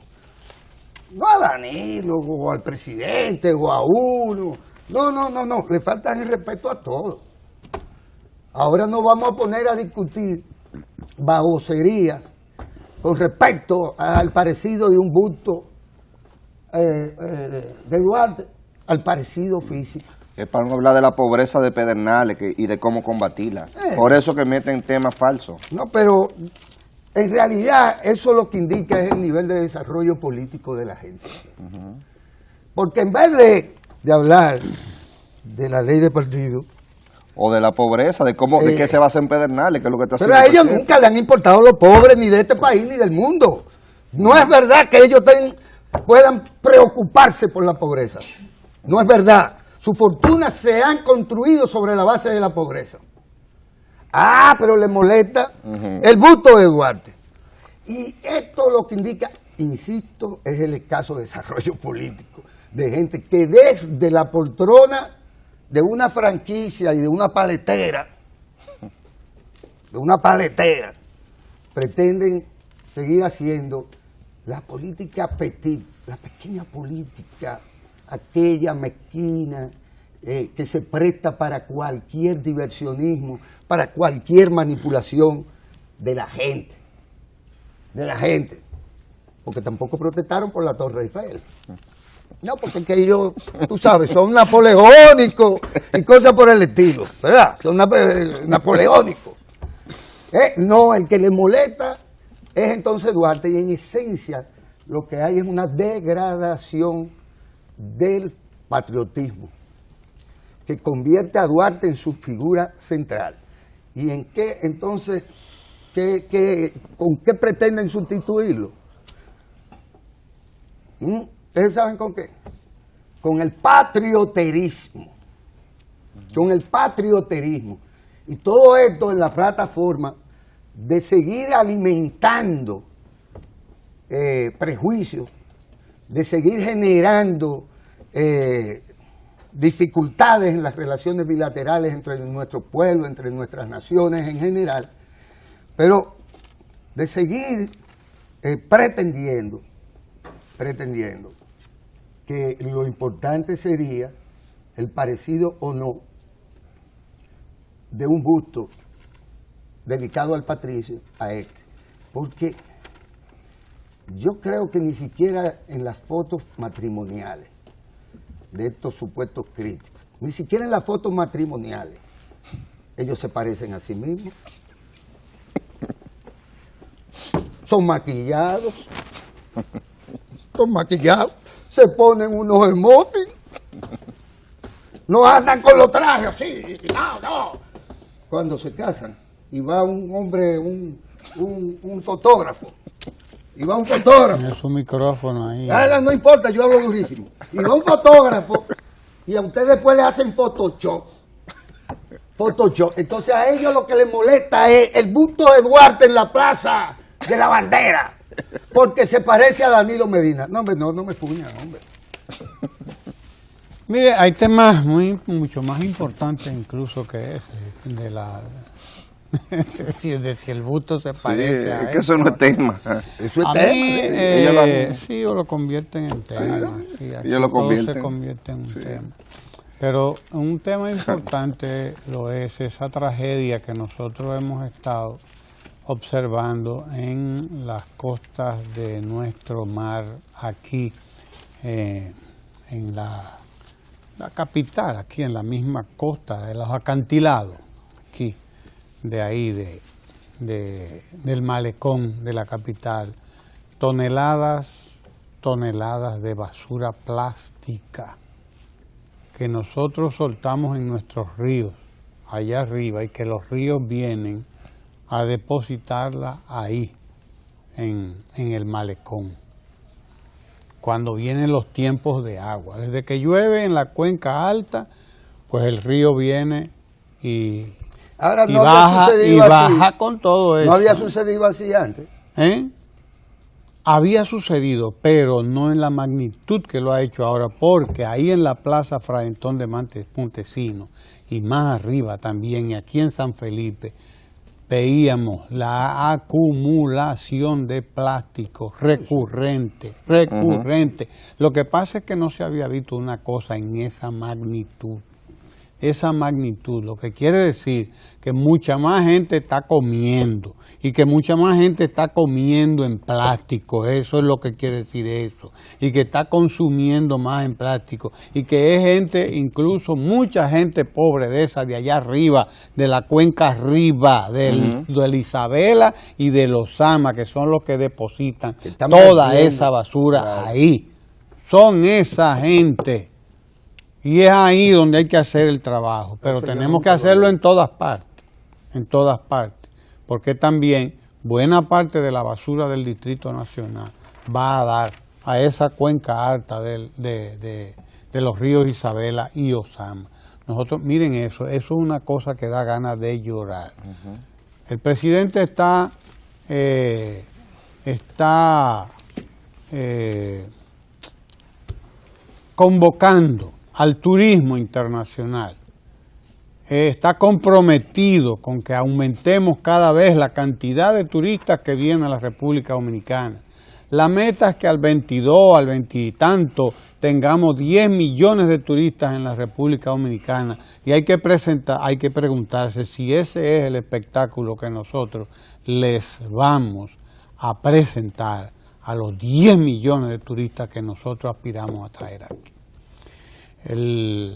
No a Danilo, o al presidente, o a uno. No, le faltan el respeto a todos. Ahora nos vamos a poner a discutir baboserías con respecto al parecido de un busto de Duarte, al parecido físico. Es para no hablar de la pobreza de Pedernales y de cómo combatirla. Por eso que meten temas falsos. No, pero en realidad eso lo que indica es el nivel de desarrollo político de la gente. Porque en vez de hablar de la ley de partido, o de la pobreza, de qué se basa en Pedernales, que es lo que está haciendo. Pero a ellos nunca le han importado los pobres, ni de este país, ni del mundo. No es verdad que ellos puedan preocuparse por la pobreza. No es verdad. Sus fortunas se han construido sobre la base de la pobreza. Pero le molesta el busto de Duarte. Y esto lo que indica, insisto, es el escaso desarrollo político de gente que desde la poltrona de una franquicia y de una paletera, pretenden seguir haciendo la política petit, la pequeña política, aquella mezquina que se presta para cualquier diversionismo, para cualquier manipulación de la gente, porque tampoco protestaron por la Torre Eiffel. No, porque es que ellos, tú sabes, son napoleónicos y cosas por el estilo, ¿verdad? Son napoleónicos. No, el que le molesta es entonces Duarte, y en esencia lo que hay es una degradación del patriotismo que convierte a Duarte en su figura central. ¿Y en qué entonces, con qué pretenden sustituirlo? ¿Ustedes saben con qué? Con el patrioterismo. Y todo esto en la plataforma de seguir alimentando prejuicios, de seguir generando dificultades en las relaciones bilaterales entre nuestro pueblo, entre nuestras naciones en general, pero de seguir pretendiendo que lo importante sería el parecido o no de un busto dedicado al patricio a este. Porque yo creo que ni siquiera en las fotos matrimoniales de estos supuestos críticos, ni siquiera en las fotos matrimoniales, ellos se parecen a sí mismos. Son maquillados, se ponen unos emotes. No andan con los trajes así, no. Cuando se casan y va un hombre, un fotógrafo, Tiene su micrófono ahí. No importa, yo hablo durísimo. Y va un fotógrafo y a usted después le hacen Photoshop. Entonces a ellos lo que les molesta es el busto de Duarte en la Plaza de la Bandera, porque se parece a Danilo Medina. No, hombre, no me fuñan, hombre. Mire, hay temas mucho más importantes incluso que ese, de si el busto se parece a es que eso no es tema. Eso es a tema. mí, sí, o lo convierten en tema. Sí, aquí ellos lo todo convierten. se convierte en un tema. Pero un tema importante lo es esa tragedia que nosotros hemos estado observando en las costas de nuestro mar aquí, en la capital, aquí en la misma costa de los acantilados, aquí, de ahí, del malecón de la capital, toneladas de basura plástica que nosotros soltamos en nuestros ríos, allá arriba, y que los ríos vienen a depositarla ahí, en el malecón, cuando vienen los tiempos de agua. Desde que llueve en la cuenca alta, pues el río viene y Ahora no baja, había sucedido y así. baja con todo eso. No había sucedido así antes. Había sucedido, pero no en la magnitud que lo ha hecho ahora, porque ahí en la Plaza Fray Antón de Montesinos y más arriba también, y aquí en San Felipe, veíamos la acumulación de plástico recurrente. Lo que pasa es que no se había visto una cosa en esa magnitud. Lo que quiere decir que mucha más gente está comiendo y que mucha más gente está comiendo en plástico, eso es lo que quiere decir eso, y que está consumiendo más en plástico, y que es gente, incluso mucha gente pobre de esa de allá arriba, de la cuenca arriba, de Isabela y de los Sama, que son los que depositan toda esa basura ahí, son esa gente. Y es ahí donde hay que hacer el trabajo, pero tenemos que hacerlo en todas partes, porque también buena parte de la basura del Distrito Nacional va a dar a esa cuenca alta de los ríos Isabela y Osama. Nosotros, miren eso es una cosa que da ganas de llorar. El presidente está convocando al turismo internacional, está comprometido con que aumentemos cada vez la cantidad de turistas que vienen a la República Dominicana. La meta es que al 22, al 20 y tanto, tengamos 10 millones de turistas en la República Dominicana, y hay que preguntarse si ese es el espectáculo que nosotros les vamos a presentar a los 10 millones de turistas que nosotros aspiramos a traer aquí. El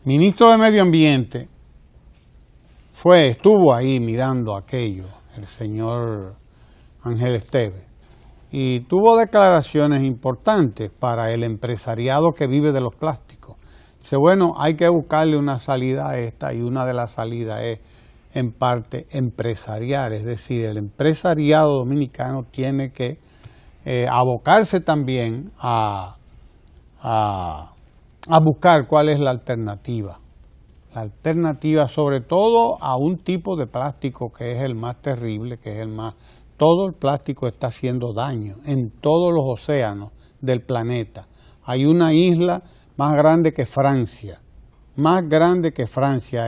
ministro de Medio Ambiente estuvo ahí mirando aquello, el señor Ángel Esteves, y tuvo declaraciones importantes para el empresariado que vive de los plásticos. Dice, bueno, hay que buscarle una salida a esta, y una de las salidas es en parte empresarial, es decir, el empresariado dominicano tiene que abocarse también a buscar cuál es la alternativa. La alternativa sobre todo a un tipo de plástico que es el más terrible, que es el más... Todo el plástico está haciendo daño en todos los océanos del planeta. Hay una isla más grande que Francia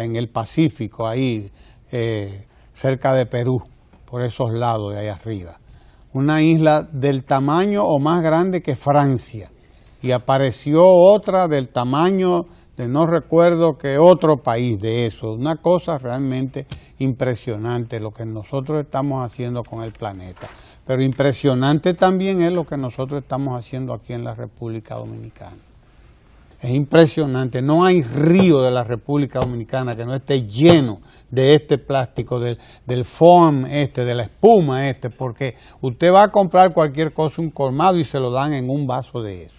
en el Pacífico, ahí cerca de Perú, por esos lados de ahí arriba. Una isla del tamaño o más grande que Francia. Y apareció otra del tamaño de no recuerdo qué otro país de eso. Una cosa realmente impresionante lo que nosotros estamos haciendo con el planeta. Pero impresionante también es lo que nosotros estamos haciendo aquí en la República Dominicana. Es impresionante, no hay río de la República Dominicana que no esté lleno de este plástico, del foam de la espuma porque usted va a comprar cualquier cosa, un colmado, y se lo dan en un vaso de eso.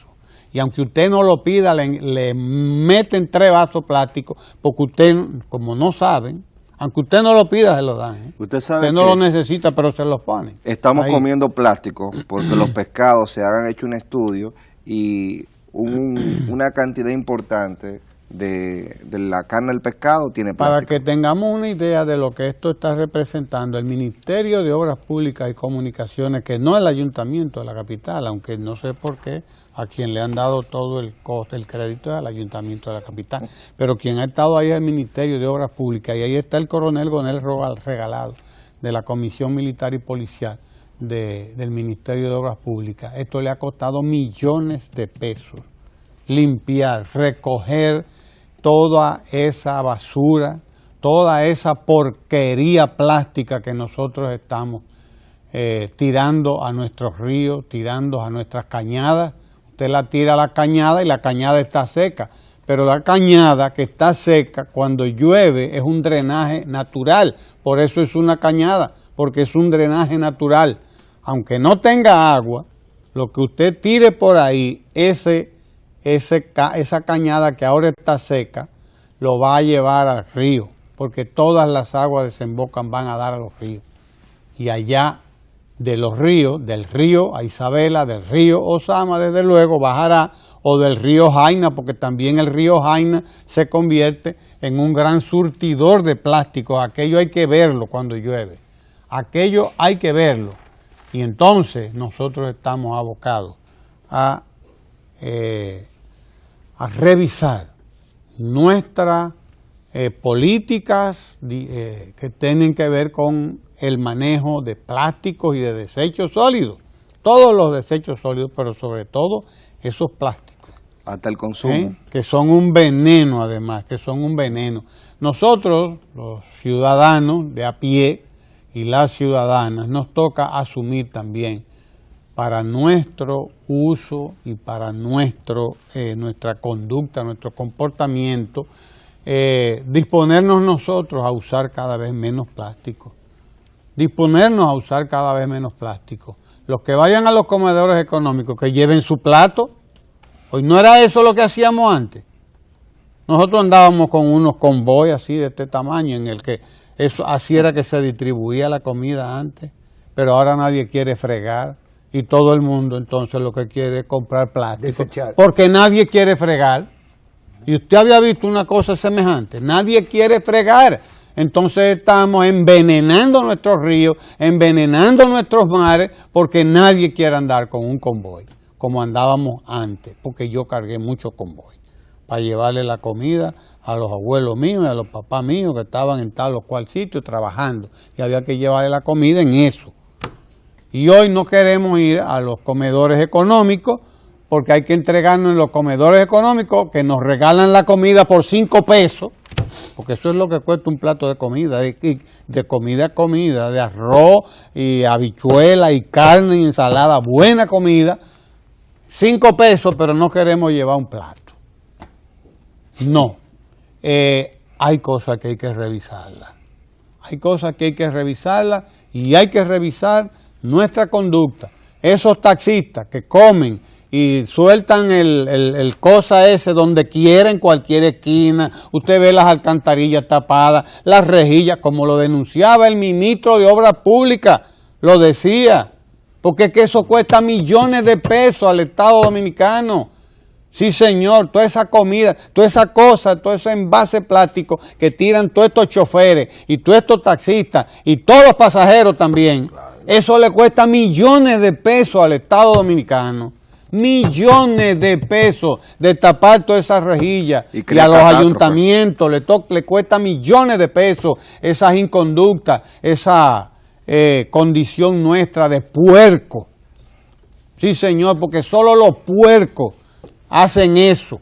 Y aunque usted no lo pida, le meten 3 vasos plásticos, porque usted, como no saben, aunque usted no lo pida, se lo dan. Usted no lo necesita, pero se lo ponen. Estamos comiendo plástico porque los pescados se han hecho un estudio y una cantidad importante de la carne del pescado tiene plástico. Para que tengamos una idea de lo que esto está representando, el Ministerio de Obras Públicas y Comunicaciones, que no es el Ayuntamiento de la capital, aunque no sé por qué, a quien le han dado todo el crédito es al Ayuntamiento de la capital, pero quien ha estado ahí es el Ministerio de Obras Públicas, y ahí está el coronel Gonel Regalado, de la Comisión Militar y Policial del Ministerio de Obras Públicas. Esto le ha costado millones de pesos, limpiar, recoger toda esa basura, toda esa porquería plástica que nosotros estamos tirando a nuestros ríos, tirando a nuestras cañadas. Usted la tira a la cañada y la cañada está seca, pero la cañada que está seca cuando llueve es un drenaje natural, por eso es una cañada, porque es un drenaje natural. Aunque no tenga agua, lo que usted tire por ahí, esa cañada que ahora está seca, lo va a llevar al río, porque todas las aguas desembocan, van a dar a los ríos. Y allá de los ríos, del río a Isabela, del río Osama, desde luego bajará, o del río Jaina, porque también el río Jaina se convierte en un gran surtidor de plásticos. Aquello hay que verlo cuando llueve, aquello hay que verlo. Y entonces nosotros estamos abocados a revisar nuestras políticas que tienen que ver con el manejo de plásticos y de desechos sólidos, todos los desechos sólidos, pero sobre todo esos plásticos. Hasta el consumo. Que son un veneno además, que son un veneno. Nosotros, los ciudadanos de a pie y las ciudadanas, nos toca asumir también para nuestro uso y para nuestra conducta, nuestro comportamiento, disponernos nosotros a usar cada vez menos plástico. Disponernos a usar cada vez menos plástico. Los que vayan a los comedores económicos, que lleven su plato. Hoy no era eso lo que hacíamos antes. Nosotros andábamos con unos convoys así de este tamaño, en el que eso así era que se distribuía la comida antes, pero ahora nadie quiere fregar y todo el mundo entonces lo que quiere es comprar plástico, desechar, porque nadie quiere fregar. Y usted había visto una cosa semejante, nadie quiere fregar. Entonces estamos envenenando nuestros ríos, envenenando nuestros mares, porque nadie quiere andar con un convoy, como andábamos antes, porque yo cargué muchos convoy para llevarle la comida a los abuelos míos y a los papás míos que estaban en tal o cual sitio trabajando, y había que llevarle la comida en eso. Y hoy no queremos ir a los comedores económicos, porque hay que entregarnos en los comedores económicos que nos regalan la comida por 5 pesos, porque eso es lo que cuesta un plato de comida, de comida, de arroz y habichuela y carne y ensalada, buena comida, 5 pesos, pero no queremos llevar un plato. No, hay cosas que hay que revisarlas. Hay cosas que hay que revisarlas y hay que revisar nuestra conducta. Esos taxistas que comen y sueltan el cosa ese donde quiera, en cualquier esquina, usted ve las alcantarillas tapadas, las rejillas, como lo denunciaba el ministro de Obras Públicas, lo decía, porque es que eso cuesta millones de pesos al Estado Dominicano. Sí, señor, toda esa comida, toda esa cosa, todo ese envase plástico que tiran todos estos choferes y todos estos taxistas y todos los pasajeros también, eso le cuesta millones de pesos al Estado Dominicano. Millones de pesos de tapar todas esas rejillas, y a los ayuntamientos le cuesta millones de pesos esas inconductas, esa condición nuestra de puerco. Sí, señor, porque solo los puercos hacen eso,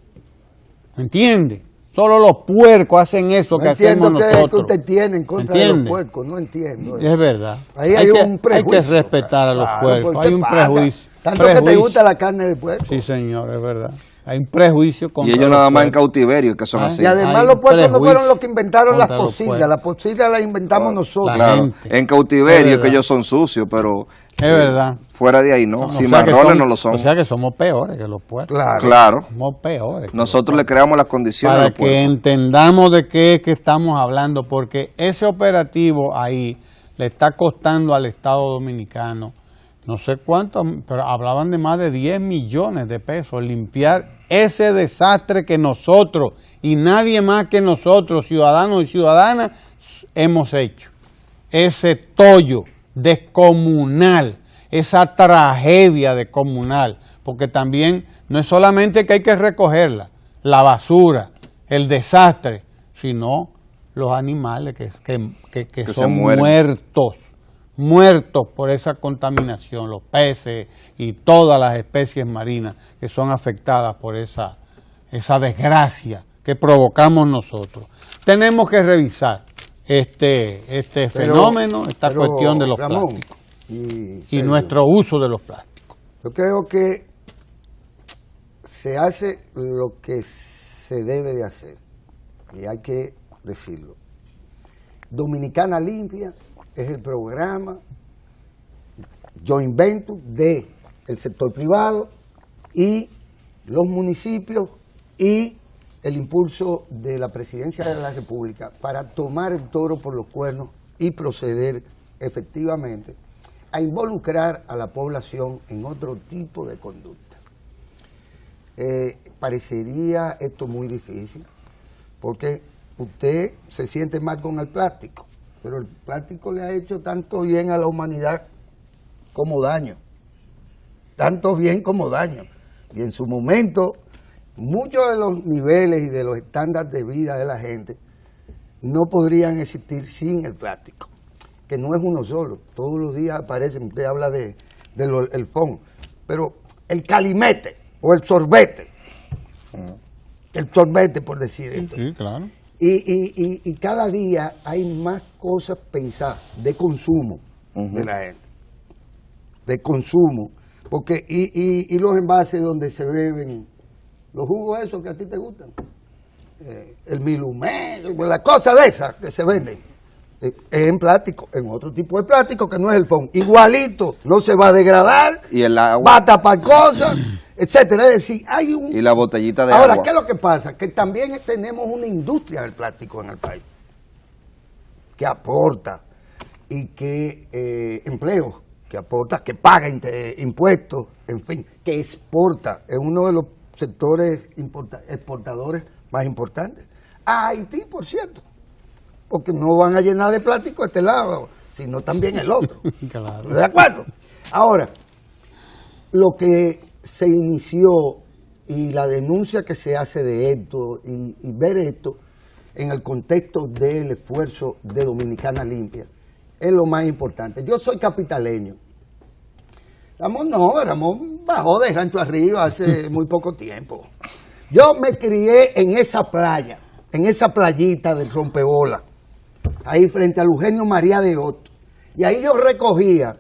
¿me entiende? Solo los puercos hacen eso, no que hacemos nosotros. No entiendo qué es que usted tiene en contra de los puercos, no entiendo. Es verdad. Ahí hay un prejuicio. Hay que respetar a los puercos, hay un prejuicio. Tanto que te gusta la carne de puerco. Sí, señor, es verdad. Hay un prejuicio contra y ellos nada más en puertos. cautiverio que son así. Y además Hay los puertos no prejuicio fueron los que inventaron las contra los posillas. puertos. Las posillas las inventamos nosotros. La Claro, gente. en cautiverio Es que ellos son sucios, pero Es verdad. fuera de ahí no, O sea que cimarrones no lo son. O sea que somos peores que los puertos. Claro. Somos peores. que Nosotros los le creamos las condiciones a para los que puertos. entendamos de qué es que estamos hablando, porque ese operativo ahí le está costando al Estado Dominicano, no sé cuánto, pero hablaban de más de 10 millones de pesos, limpiar ese desastre que nosotros y nadie más que nosotros, ciudadanos y ciudadanas, hemos hecho. Ese tollo descomunal, esa tragedia descomunal, porque también no es solamente que hay que recogerla, la basura, el desastre, sino los animales que se son mueren. muertos por esa contaminación, los peces y todas las especies marinas que son afectadas por esa desgracia que provocamos nosotros. Tenemos que revisar este fenómeno, esta pero, cuestión de los Ramón, plásticos y Sergio, nuestro uso de los plásticos. Yo creo que se hace lo que se debe de hacer y hay que decirlo. Dominicana Limpia es el programa joint venture de el sector privado y los municipios y el impulso de la Presidencia de la República para tomar el toro por los cuernos y proceder efectivamente a involucrar a la población en otro tipo de conducta. Parecería esto muy difícil porque usted se siente mal con el plástico, pero el plástico le ha hecho tanto bien a la humanidad como daño, tanto bien como daño. Y en su momento, muchos de los niveles y de los estándares de vida de la gente no podrían existir sin el plástico, que no es uno solo, todos los días aparece, usted habla del FON, pero el calimete o el sorbete por decir esto. Sí, claro. Y cada día hay más cosas pensadas de consumo de la gente, de consumo, porque y los envases donde se beben los jugos esos que a ti te gustan, el Milumé, las cosas de esas que se venden, es en plástico, en otro tipo de plástico que no es el FON, igualito, no se va a degradar, Y el agua. va a tapar cosas, etcétera. Es decir, hay un... Y la botellita de Ahora, agua. ¿qué es lo que pasa? Que también tenemos una industria del plástico en el país que aporta y que empleo, que aporta, que paga impuestos, en fin, que exporta. Es uno de los sectores exportadores más importantes. A Haití, por cierto, porque no van a llenar de plástico este lado, sino también el otro. Claro. ¿De acuerdo? Ahora, lo que se inició y la denuncia que se hace de esto y ver esto en el contexto del esfuerzo de Dominicana Limpia es lo más importante. Yo soy capitaleño. Ramón bajó de Rancho Arriba hace muy poco tiempo. Yo me crié en esa playa, en esa playita del Rompebola, ahí frente al Eugenio María de Otto. Y ahí yo recogía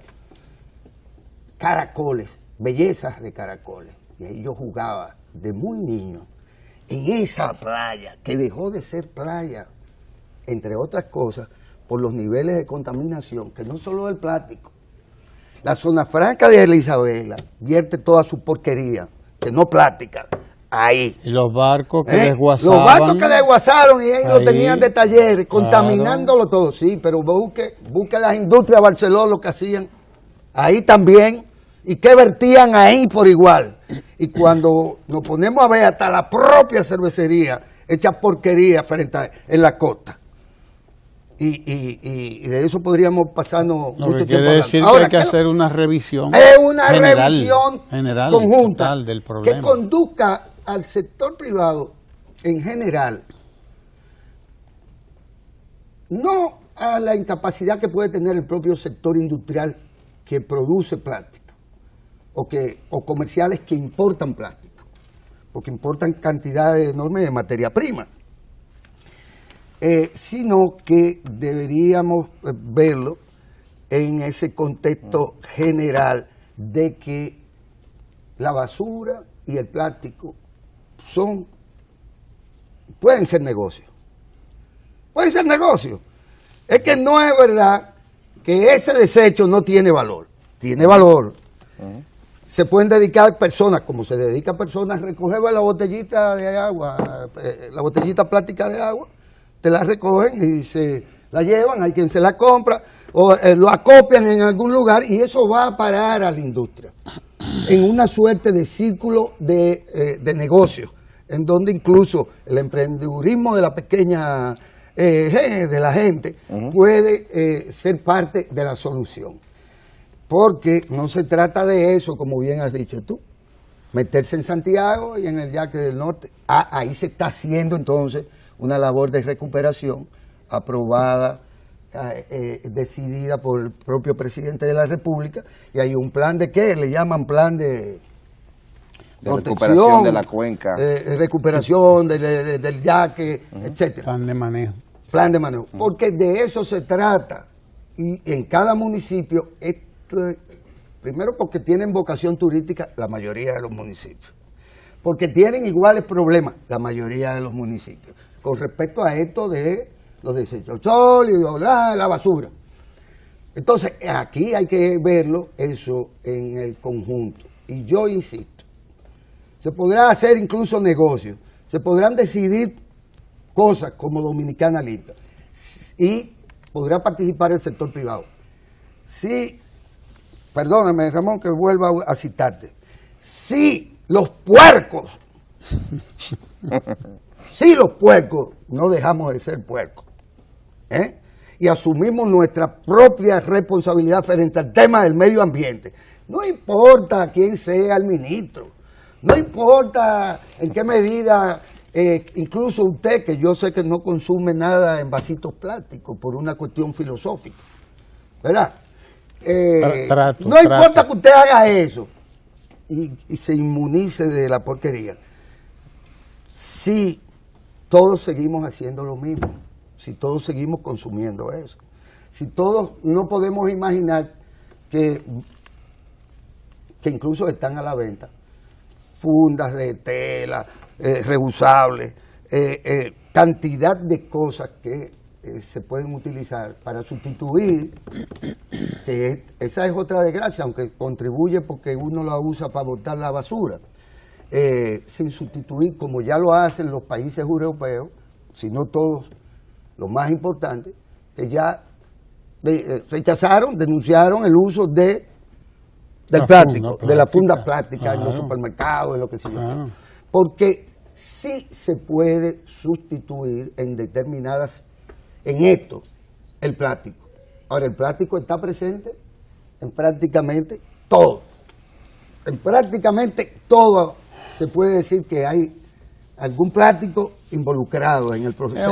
caracoles, bellezas de caracoles. Y ahí yo jugaba de muy niño en esa playa, que dejó de ser playa, entre otras cosas, por los niveles de contaminación, que no solo del plástico. La zona franca de Isabela vierte toda su porquería, que no plástica, ahí. Y los barcos que desguazaban. Los barcos que desguazaron y ahí lo Ahí, tenían de talleres, claro. contaminándolo todo. Sí, pero busque las industrias de Barcelona lo que hacían ahí también y que vertían ahí por igual. Y cuando nos ponemos a ver hasta la propia cervecería hecha porquería en la costa. Y de eso podríamos pasarnos Lo mucho que tiempo quiere hablando. decir Ahora, que hay que ¿qué es lo- hacer una revisión. es una general, revisión general, conjunta total del que problema. conduzca al sector privado en general, no a la incapacidad que puede tener el propio sector industrial que produce plástico o comerciales que importan plástico, porque importan cantidades enormes de materia prima. Sino que deberíamos verlo en ese contexto general de que la basura y el plástico pueden ser negocios. Pueden ser negocios. Es que no es verdad que ese desecho no tiene valor. Tiene valor. Se pueden dedicar personas, como se dedican personas, a recoger la botellita de agua, la botellita plástica de agua, te la recogen y se la llevan, hay quien se la compra, o lo acopian en algún lugar y eso va a parar a la industria, en una suerte de círculo de negocio, en donde incluso el emprendedurismo de la pequeña, de la gente, puede ser parte de la solución. Porque no se trata de eso, como bien has dicho tú, meterse en Santiago y en el Yaque del Norte. Ahí se está haciendo entonces una labor de recuperación aprobada, decidida por el propio presidente de la República, y hay un plan de ¿qué? Le llaman plan de recuperación de la cuenca. Recuperación del yaque, etcétera. Plan de manejo. Plan de manejo. Porque de eso se trata. Y en cada municipio, primero porque tienen vocación turística la mayoría de los municipios. Porque tienen iguales problemas la mayoría de los municipios. Con respecto a esto de los desechos sólidos, la basura. Entonces, aquí hay que verlo eso en el conjunto. Y yo insisto, se podrá hacer incluso negocios, se podrán decidir cosas como Dominicana Limpia y podrá participar el sector privado. Sí, perdóname, Ramón, que vuelva a citarte. Sí, los puercos, no dejamos de ser puercos, y asumimos nuestra propia responsabilidad frente al tema del medio ambiente. No importa quién sea el ministro, no importa en qué medida, incluso usted, que yo sé que no consume nada en vasitos plásticos por una cuestión filosófica, ¿verdad? No importa que usted haga eso y se inmunice de la porquería. Si todos seguimos haciendo lo mismo, si todos seguimos consumiendo eso, si todos no podemos imaginar que incluso están a la venta fundas de tela, reusables, cantidad de cosas que se pueden utilizar para sustituir, que esa es otra desgracia, aunque contribuye porque uno la usa para botar la basura, sin sustituir, como ya lo hacen los países europeos, sino todos los más importantes, que ya rechazaron, denunciaron el uso del plástico, de la funda plástica en los supermercados, en lo que se llama. Porque sí se puede sustituir en esto, el plástico. Ahora, el plástico está presente en prácticamente todo. En prácticamente todo se puede decir que hay algún plástico involucrado en el proceso.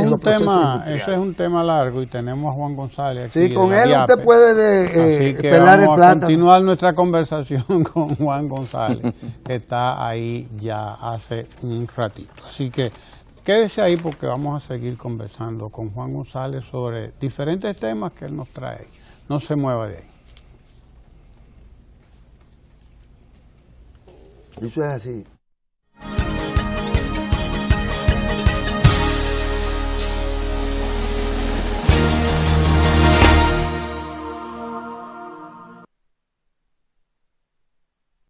Ese es un tema largo y tenemos a Juan González aquí. Sí, con él usted puede pelar el plátano. Vamos a continuar nuestra conversación con Juan González, que está ahí ya hace un ratito. Así que quédese ahí porque vamos a seguir conversando con Juan González sobre diferentes temas que él nos trae. No se mueva de ahí. Eso es así.